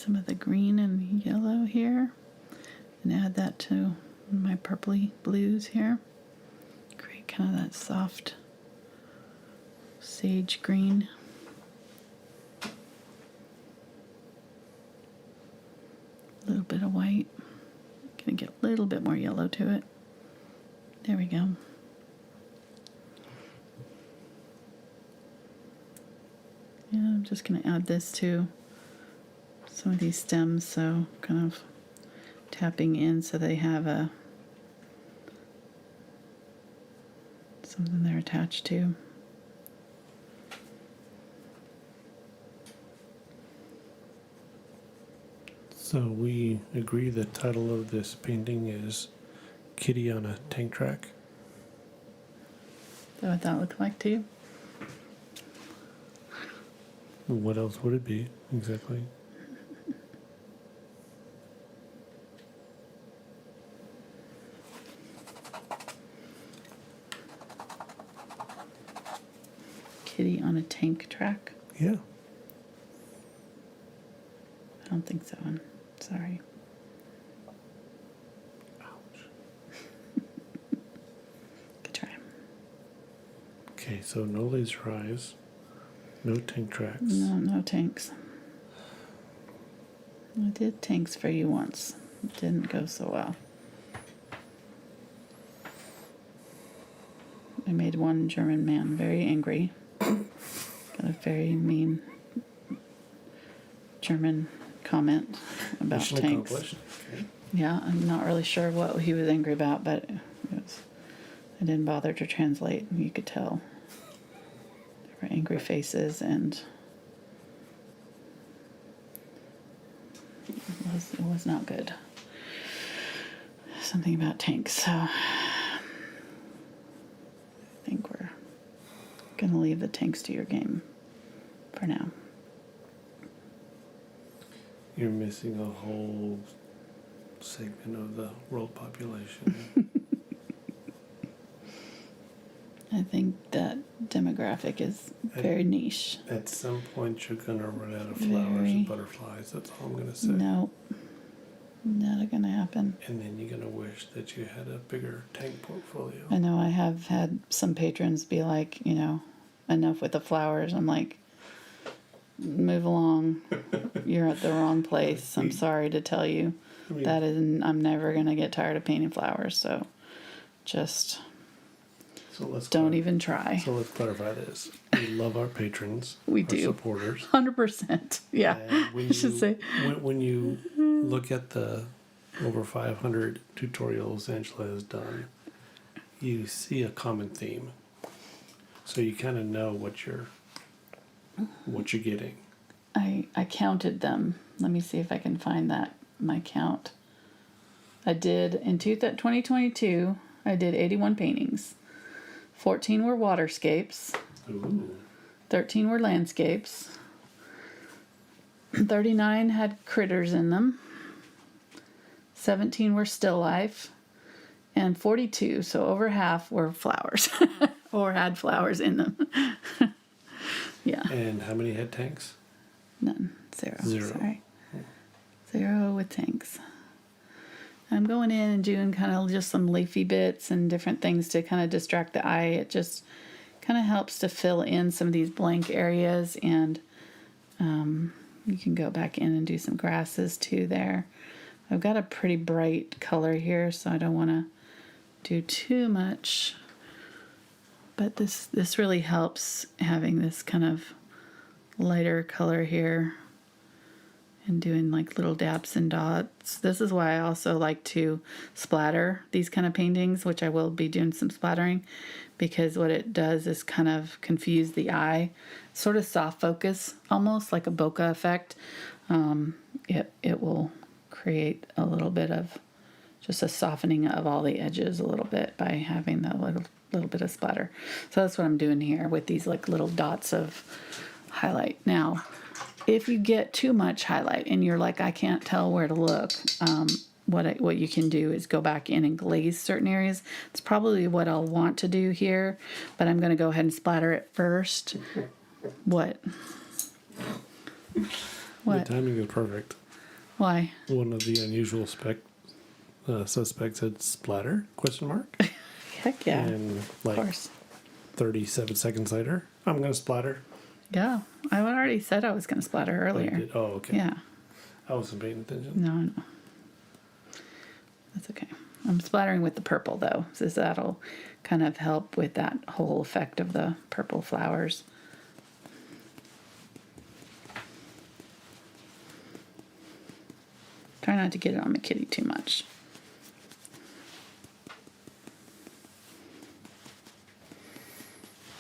some of the green and yellow here and add that to my purpley blues here. Create kind of that soft sage green. A little bit of white. Gonna get a little bit more yellow to it. There we go. And I'm just gonna add this to some of these stems, so kind of tapping in so they have a something they're attached to. So we agree the title of this painting is Kitty on a Tank Track. Is that what that looked like to you? What else would it be exactly? Kitty on a tank track? Yeah. I don't think so. I'm sorry. Good try. Okay, so no laser eyes, no tank tracks. No tanks. I did tanks for you once. It didn't go so well. I made one German man very angry. Got a very mean German comment about Mission tanks. accomplished. Okay. Yeah, I'm not really sure what he was angry about, but I didn't bother to translate. You could tell there were angry faces, and it was not good. Something about tanks. So I think we're gonna leave the tanks to your game for now. You're missing a whole segment of the world population. I think that demographic is very niche. At some point, you're going to run out of flowers Very. and butterflies. That's all I'm going to say. No, not gonna happen. And then you're going to wish that you had a bigger tank portfolio. I know I have had some patrons be like, enough with the flowers. I'm like, move along. You're at the wrong place. I'm sorry to tell you. I mean, I'm never gonna get tired of painting flowers. So just so let's don't even try. So let's clarify this. We love our patrons. We our do. Supporters. 100%. Yeah. And when I should say. when you look at the over 500 tutorials Angela has done, you see a common theme. So you kind of know what you're getting. I counted them. Let me see if I can find my count. I did in 2022. I did 81 paintings. 14 were waterscapes. Ooh. 13 were landscapes. 39 had critters in them. 17 were still life. And 42, so over half, were flowers or had flowers in them. Yeah. And how many had tanks? None. Zero. Zero. Sorry. 0 with tanks. I'm going in and doing kind of just some leafy bits and different things to kind of distract the eye. It just kind of helps to fill in some of these blank areas, and you can go back in and do some grasses too there. I've got a pretty bright color here, so I don't want to do too much. But this really helps having this kind of lighter color here and doing like little dabs and dots. This is why I also like to splatter these kind of paintings, which I will be doing some splattering, because what it does is kind of confuse the eye, sort of soft focus, almost like a bokeh effect. It will create a little bit of just a softening of all the edges a little bit by having that little bit of splatter. So that's what I'm doing here with these like little dots of highlight. Now, if you get too much highlight and you're like, I can't tell where to look, what you can do is go back in and glaze certain areas. It's probably what I'll want to do here, but I'm going to go ahead and splatter it first. What? The timing is perfect. Why? One of the unusual suspects had splatter, question mark. Heck yeah. And Of like course. 37 seconds later, I'm going to splatter. Yeah. I already said I was going to splatter Oh, you earlier. did? Oh, okay. Yeah. I wasn't paying attention. No. That's okay. I'm splattering with the purple though, so that'll kind of help with that whole effect of the purple flowers. Try not to get it on the kitty too much.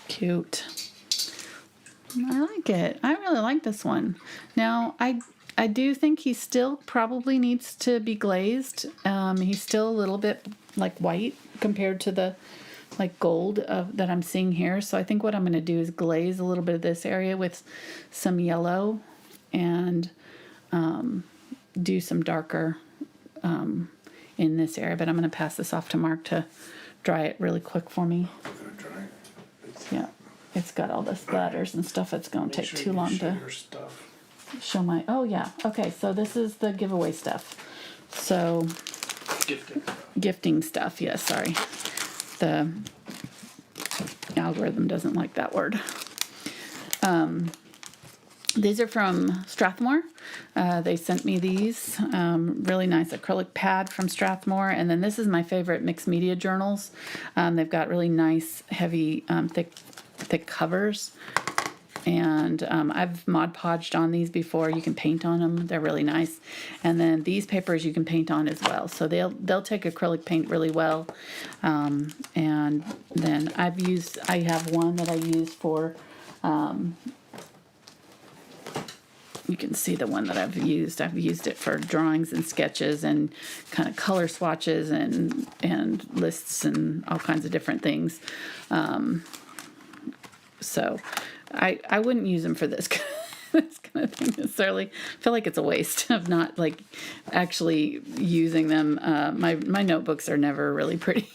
Cute. I like it. I really like this one. Now, I do think he still probably needs to be glazed. He's still a little bit like white compared to the like gold that I'm seeing here. So I think what I'm going to do is glaze a little bit of this area with some yellow and do some darker in this area. But I'm going to pass this off to Mark to dry it really quick for me. I'm going to try. Yeah, it's got all the splatters and stuff. It's going to take too long to Your stuff. show my... Oh, yeah. Okay, so this is the giveaway stuff. So, gifting stuff. Yes, sorry. The algorithm doesn't like that word. These are from Strathmore. They sent me these. Really nice acrylic pad from Strathmore. And then this is my favorite mixed media journals. They've got really nice, heavy, thick covers. And I've Mod Podged on these before. You can paint on them. They're really nice. And then these papers you can paint on as well. So they'll take acrylic paint really well. And then I have one that I use for... you can see the one that I've used. I've used it for drawings and sketches and kind of color swatches and lists and all kinds of different things. So I wouldn't use them for this this kind of thing necessarily. I feel like it's a waste of not like actually using them. My notebooks are never really pretty.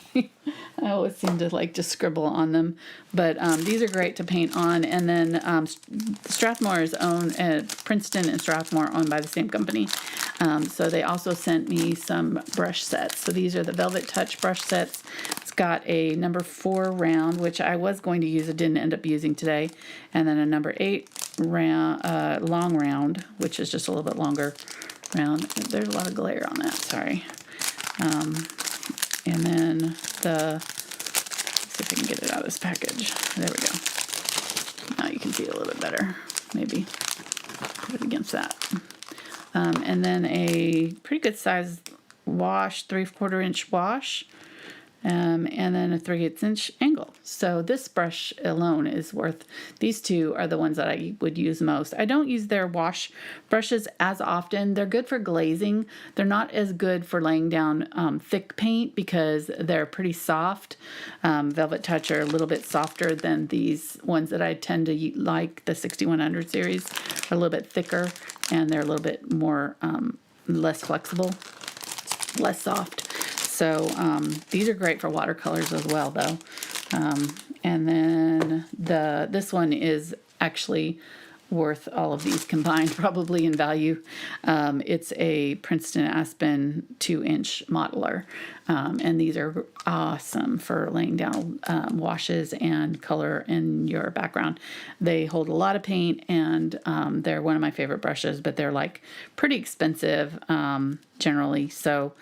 I always seem to like just scribble on them, but these are great to paint on. And then Strathmore is owned at Princeton and Strathmore owned by the same company. So they also sent me some brush sets. So these are the VelvetTouch brush sets. It's got a number 4 round, which I was going to use, I didn't end up using today, and then a number 8 round, long round, which is just a little bit longer round. There's a lot of glare on that. Sorry. And then let's see if I can get it out of this package. There we go. Now you can see it a little bit better. Maybe put it against that. And then a pretty good size wash, 3/4 inch wash. And then a 3/8 inch angle. So this brush alone is worth, these two are the ones that I would use most. I don't use their wash brushes as often. They're good for glazing. They're not as good for laying down thick paint because they're pretty soft. VelvetTouch are a little bit softer than these ones that I tend to like. The 6100 series are a little bit thicker and they're a little bit more, less flexible, less soft. So these are great for watercolors as well, though. And then this one is actually worth all of these combined, probably in value. It's a Princeton Aspen 2-inch modeler. And these are awesome for laying down washes and color in your background. They hold a lot of paint, and they're one of my favorite brushes, but they're like pretty expensive generally. So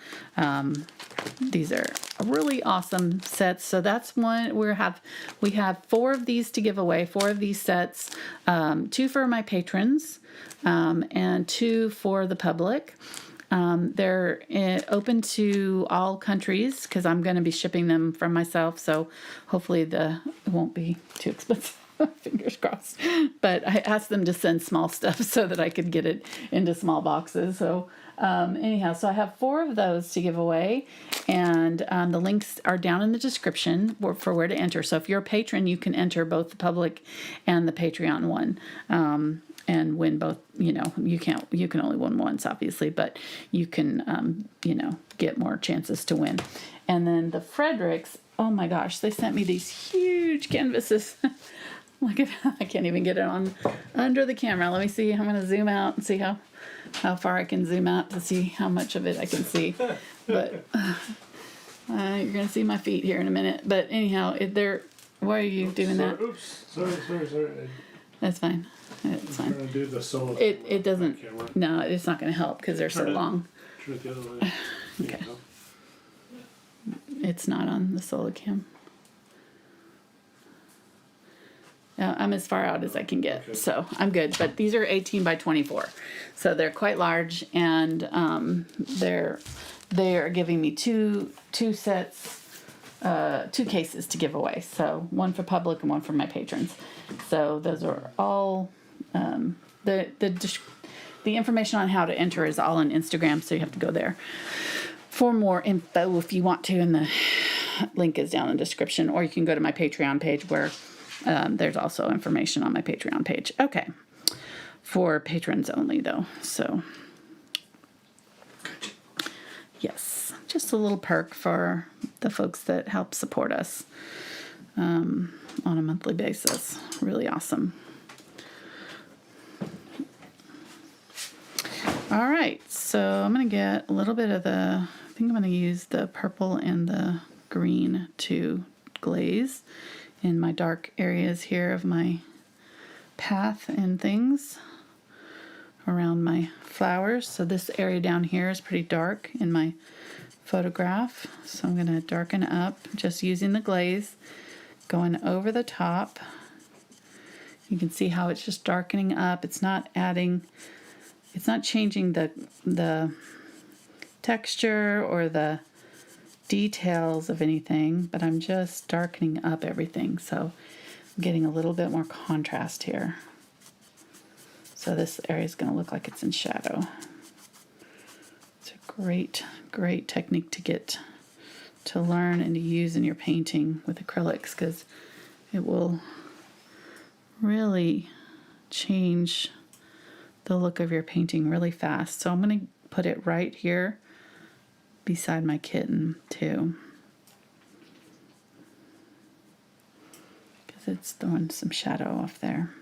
these are really awesome sets. So that's one. We have 4 of these to give away, 4 of these sets, 2 for my patrons and 2 for the public. They're open to all countries because I'm going to be shipping them from myself. So hopefully it won't be too expensive. Fingers crossed. But I asked them to send small stuff so that I could get it into small boxes. So anyhow, so I have 4 of those to give away, and the links are down in the description for where to enter. So if you're a patron, you can enter both the public and the Patreon one. And win both. You can only win once, obviously, but you can, get more chances to win. And then the Fredrix, oh my gosh, they sent me these huge canvases. Look at that. I can't even get it on under the camera. Let me see. I'm going to zoom out and see how how far I can zoom out to see how much of it I can see. But you're going to see my feet here in a minute. But anyhow, why are you doing that? Oops, sorry. That's fine. It's I'm fine. trying to do the solo. It doesn't, camera. no, it's not going to help because they're so Turn it. long. Turn it the other way. Okay. It's not on the solo cam. I'm as far out as I can get, Okay. so I'm good. But these are 18 by 24, so they're quite large, and they are giving me two sets, 2 cases to give away. So one for public and one for my patrons. So those are all the information on how to enter is all on Instagram, so you have to go there for more info if you want to, and the link is down in the description, or you can go to my Patreon page where there's also information on my Patreon page. Okay. For patrons only, though. So, yes. Just a little perk for the folks that help support us on a monthly basis. Really awesome. All right. So, I'm going to get a little bit of I think I'm going to use the purple and the green to glaze in my dark areas here of my path and things around my flowers. So this area down here is pretty dark in my photograph. So I'm going to darken up just using the glaze, going over the top. You can see how it's just darkening up. It's not changing the texture or the details of anything, but I'm just darkening up everything, so I'm getting a little bit more contrast here. So this area is going to look like it's in shadow. It's a great technique to learn and to use in your painting with acrylics, because it will really change the look of your painting really fast. So I'm going to put it right here beside my kitten too, because it's throwing some shadow off there.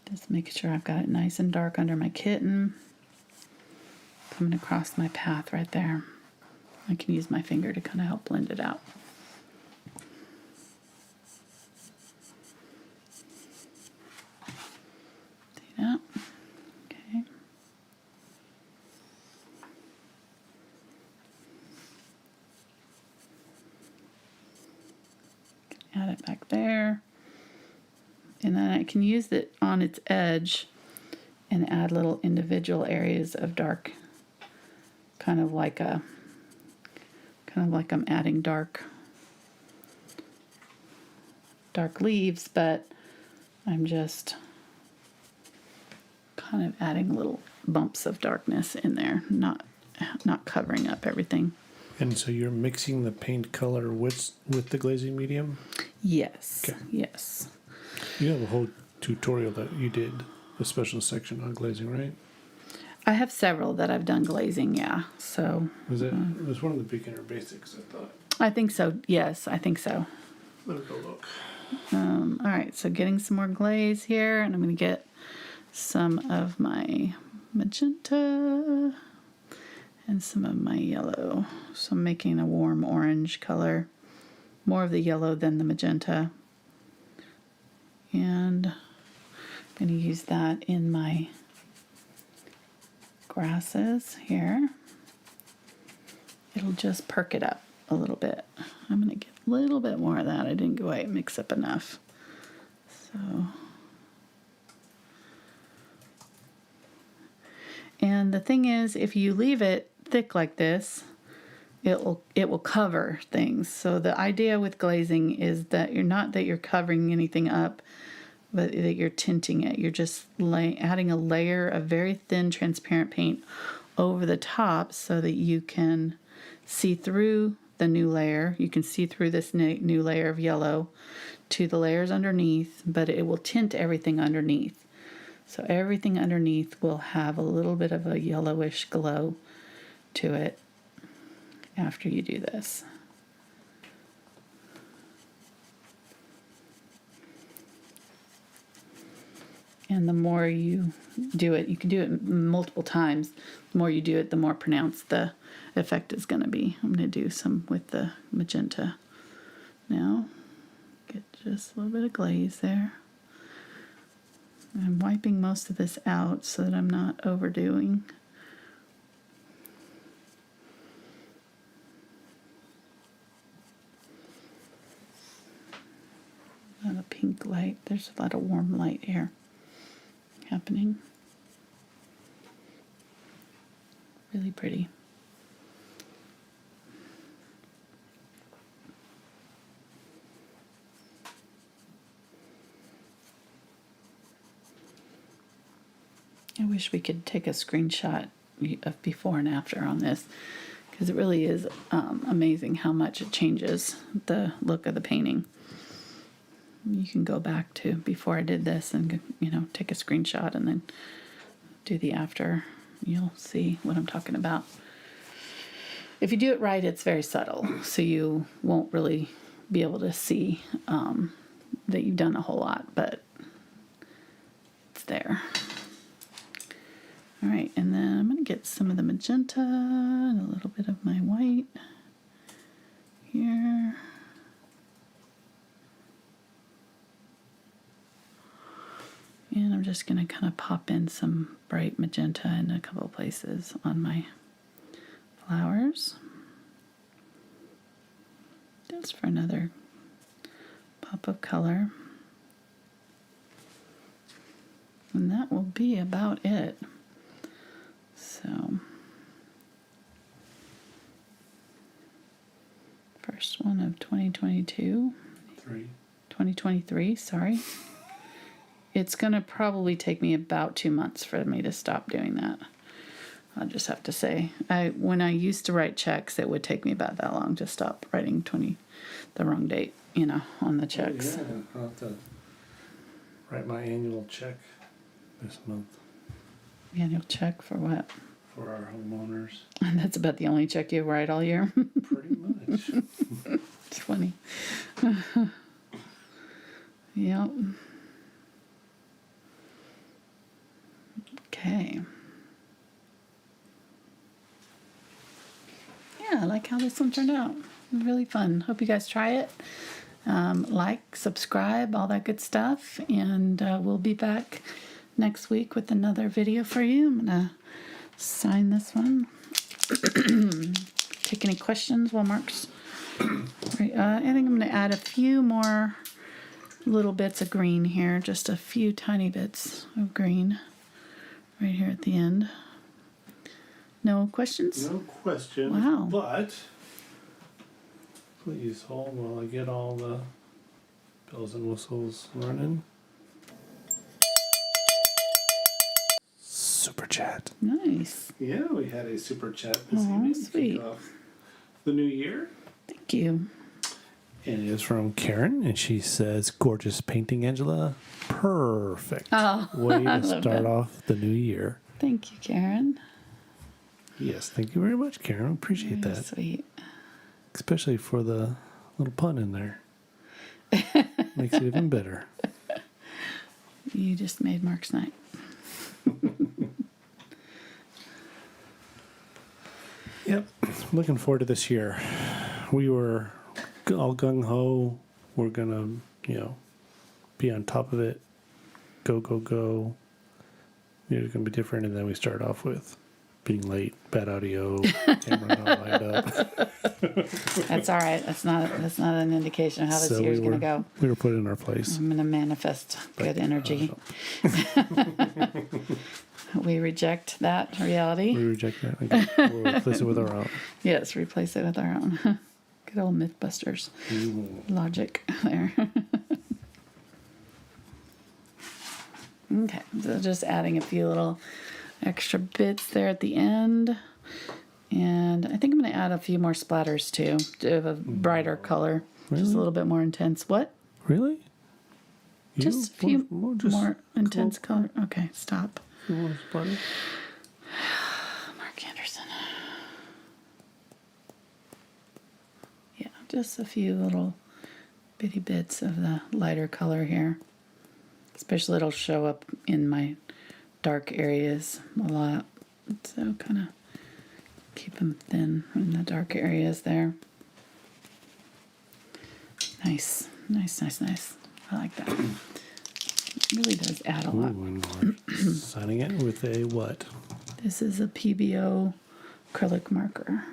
Just making sure I've got it nice and dark under my kitten, coming across my path right there. I can use my finger to kind of help blend it out. See that? Okay. Add it back there, and then I can use it on its edge and add little individual areas of dark, kind of like I'm adding dark leaves, but I'm just kind of adding little bumps of darkness in there, not covering up everything. And so you're mixing the paint color with the glazing medium? Yes. Okay. Yes. You have a whole tutorial that you did, a special section on glazing, right? I have several that I've done glazing, yeah. So It was one of the beginner basics, I thought. I think so. Yes, I think so. Let me go look. All right, so getting some more glaze here, and I'm going to get some of my magenta and some of my yellow. So I'm making a warm orange color, more of the yellow than the magenta. And I'm going to use that in my grasses here. It'll just perk it up a little bit. I'm going to get a little bit more of that. I didn't go and mix up enough. So, and the thing is, if you leave it thick like this, it will cover things. So the idea with glazing is that you're covering anything up, but that you're tinting it. You're just adding a layer of very thin transparent paint over the top so that you can see through the new layer. You can see through this new layer of yellow to the layers underneath, but it will tint everything underneath. So everything underneath will have a little bit of a yellowish glow to it after you do this. And the more you do it, you can do it multiple times. The more you do it, the more pronounced the effect is going to be. I'm going to do some with the magenta now. Get just a little bit of glaze there. I'm wiping most of this out so that I'm not overdoing. A lot of pink light. There's a lot of warm light here happening. Really pretty. I wish we could take a screenshot of before and after on this, because it really is amazing how much it changes the look of the painting. You can go back to before I did this and, you know, take a screenshot and then do the after. You'll see what I'm talking about. If you do it right, it's very subtle, so you won't really be able to see that you've done a whole lot, but it's there. All right, and then I'm going to get some of the magenta and a little bit of my white here. And I'm just going to kind of pop in some bright magenta in a couple of places on my flowers. Just for another pop of color. And that will be about it. So, first one of 2023, sorry. It's going to probably take me about 2 months for me to stop doing that. I'll just have to say. When I used to write checks, it would take me about that long to stop writing the wrong date, you know, on the checks. Oh, yeah, I'll have to write my annual check this month. Annual check for what? For our homeowners. That's about the only check you write all year. Pretty much. It's funny. Yep. Okay. Yeah, I like how this one turned out. Really fun. Hope you guys try it. Like, subscribe, all that good stuff. And we'll be back next week with another video for you. I'm going to sign this one. Take any questions while Mark's... Right, I think I'm going to add a few more little bits of green here. Just a few tiny bits of green. Right here at the end. No questions? No questions. Wow. But please hold while I get all the bells and whistles running. Super chat. Nice. Yeah, we had a super chat this Aw, evening to sweet. kick off the new year. Thank you. And it is from Karen, and she says, "Gorgeous painting, Angela. Perfect. Oh, Way I to love start that. off the new year." Thank you, Karen. Yes, thank you very much, Karen. Appreciate Very that. sweet. Especially for the little pun in there. Makes it even better. You just made Mark's night. Yep. Looking forward to this year. We were all gung-ho. We're going to, be on top of it. Go, go, go. It's going to be different. And then we start off with being late, bad audio, camera not lined up. That's all right. That's not an indication of how this So year's going to go. We were put in our place. I'm going to manifest good energy. We reject that reality. We reject that. Okay. We'll replace it with our own. Yes, replace it with our own. Good old Mythbusters logic there. Okay, so just adding a few little extra bits there at the end. And I think I'm going to add a few more splatters too, to have a brighter color, just Really? a little bit more intense. What? Really? Just a few more intense color. Okay, stop. You want a splatter? Mark Anderson. Yeah, just a few little bitty bits of the lighter color here. Especially it'll show up in my dark areas a lot. So kind of keep them thin in the dark areas there. Nice. Nice, nice, nice. I like that. It really does add a lot. Ooh, and we're signing it with a what? This is a PBO acrylic marker.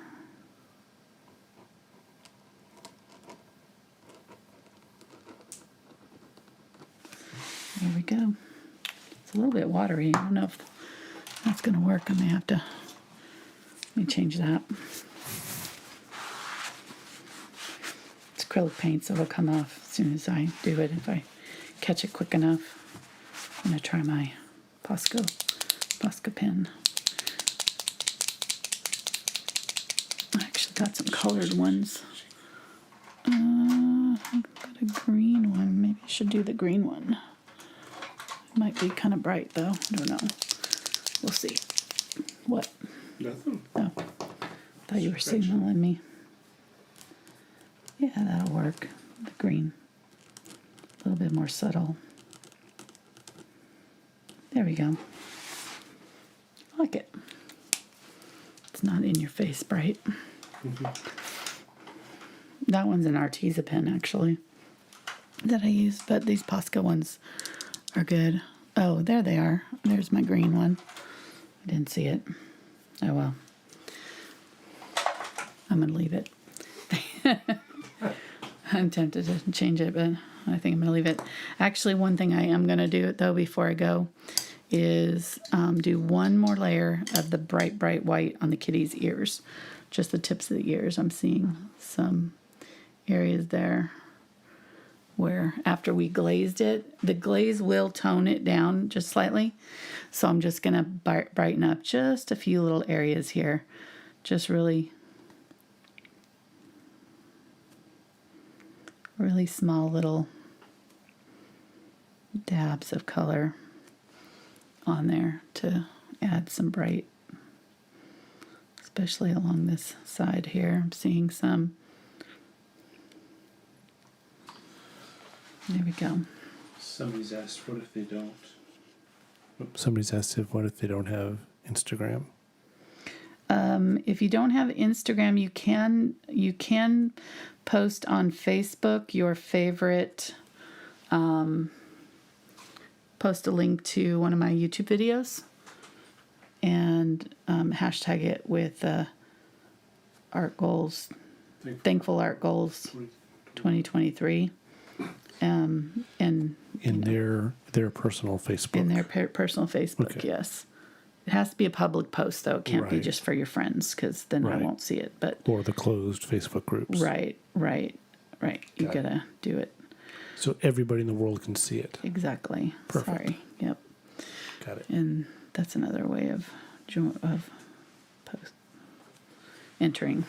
There we go. It's a little bit watery. I don't know if that's going to work. I may have to, let me change that. It's acrylic paint, so it'll come off as soon as I do it. If I catch it quick enough. I'm going to try my Posca pen. I actually got some colored ones. I've got a green one. Maybe I should do the green one. Might be kind of bright though. I don't know. We'll see. What? Nothing. Oh, thought you were signaling me. Yeah, that'll work. The green. A little bit more subtle. There we go. I like it. It's not in your face bright. Mm-hmm. That one's an Arteza pen actually that I use, but these Posca ones are good. Oh, there they are. There's my green one. I didn't see it. Oh well. I'm gonna leave it. I'm tempted to change it, but I think I'm gonna leave it. Actually, one thing I am gonna do though before I go is do one more layer of the bright white on the kitty's ears. Just the tips of the ears. I'm seeing some areas there where after we glazed it, the glaze will tone it down just slightly. So I'm just going to brighten up just a few little areas here. Just really small little dabs of color on there to add some bright, especially along this side here. I'm seeing some. There we go. Somebody's asked, what if they don't? Somebody's asked what if they don't have Instagram? If you don't have Instagram, you can post on Facebook your favorite. Post a link to one of my YouTube videos and hashtag it with art goals, thankful art goals 2023. And in their personal Facebook. In their personal Facebook, okay. Yes. It has to be a public post, though. It can't be just for your friends, because then I won't see it. But or the closed Facebook groups. Right. You gotta do it. So everybody in the world can see it. Exactly. Perfect. Sorry. Yep. Got it. And that's another way of post entering.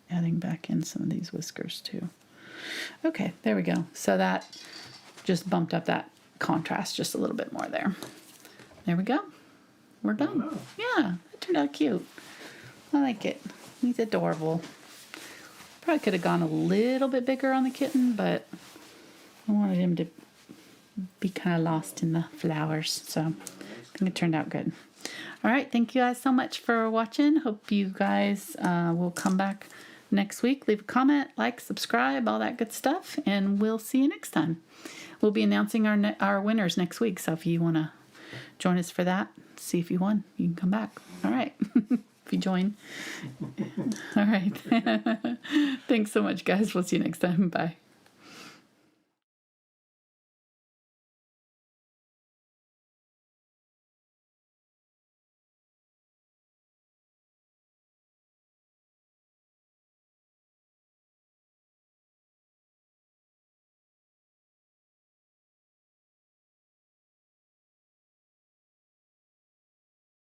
Adding back in some of these whiskers too. Okay, there we go. So that just bumped up that contrast just a little bit more there. There we go. We're done. Oh, wow. Yeah, that turned out cute. I like it. He's adorable. Probably could have gone a little bit bigger on the kitten, but I wanted him to be kind of lost in the flowers. So I think it turned out good. All right, thank you guys so much for watching. Hope you guys will come back next week. Leave a comment, like, subscribe, all that good stuff, and we'll see you next time. We'll be announcing our winners next week, so if you want to join us for that, see if you won, you can come back. All right. If you join. All right. Thanks so much, guys. We'll see you next time. Bye.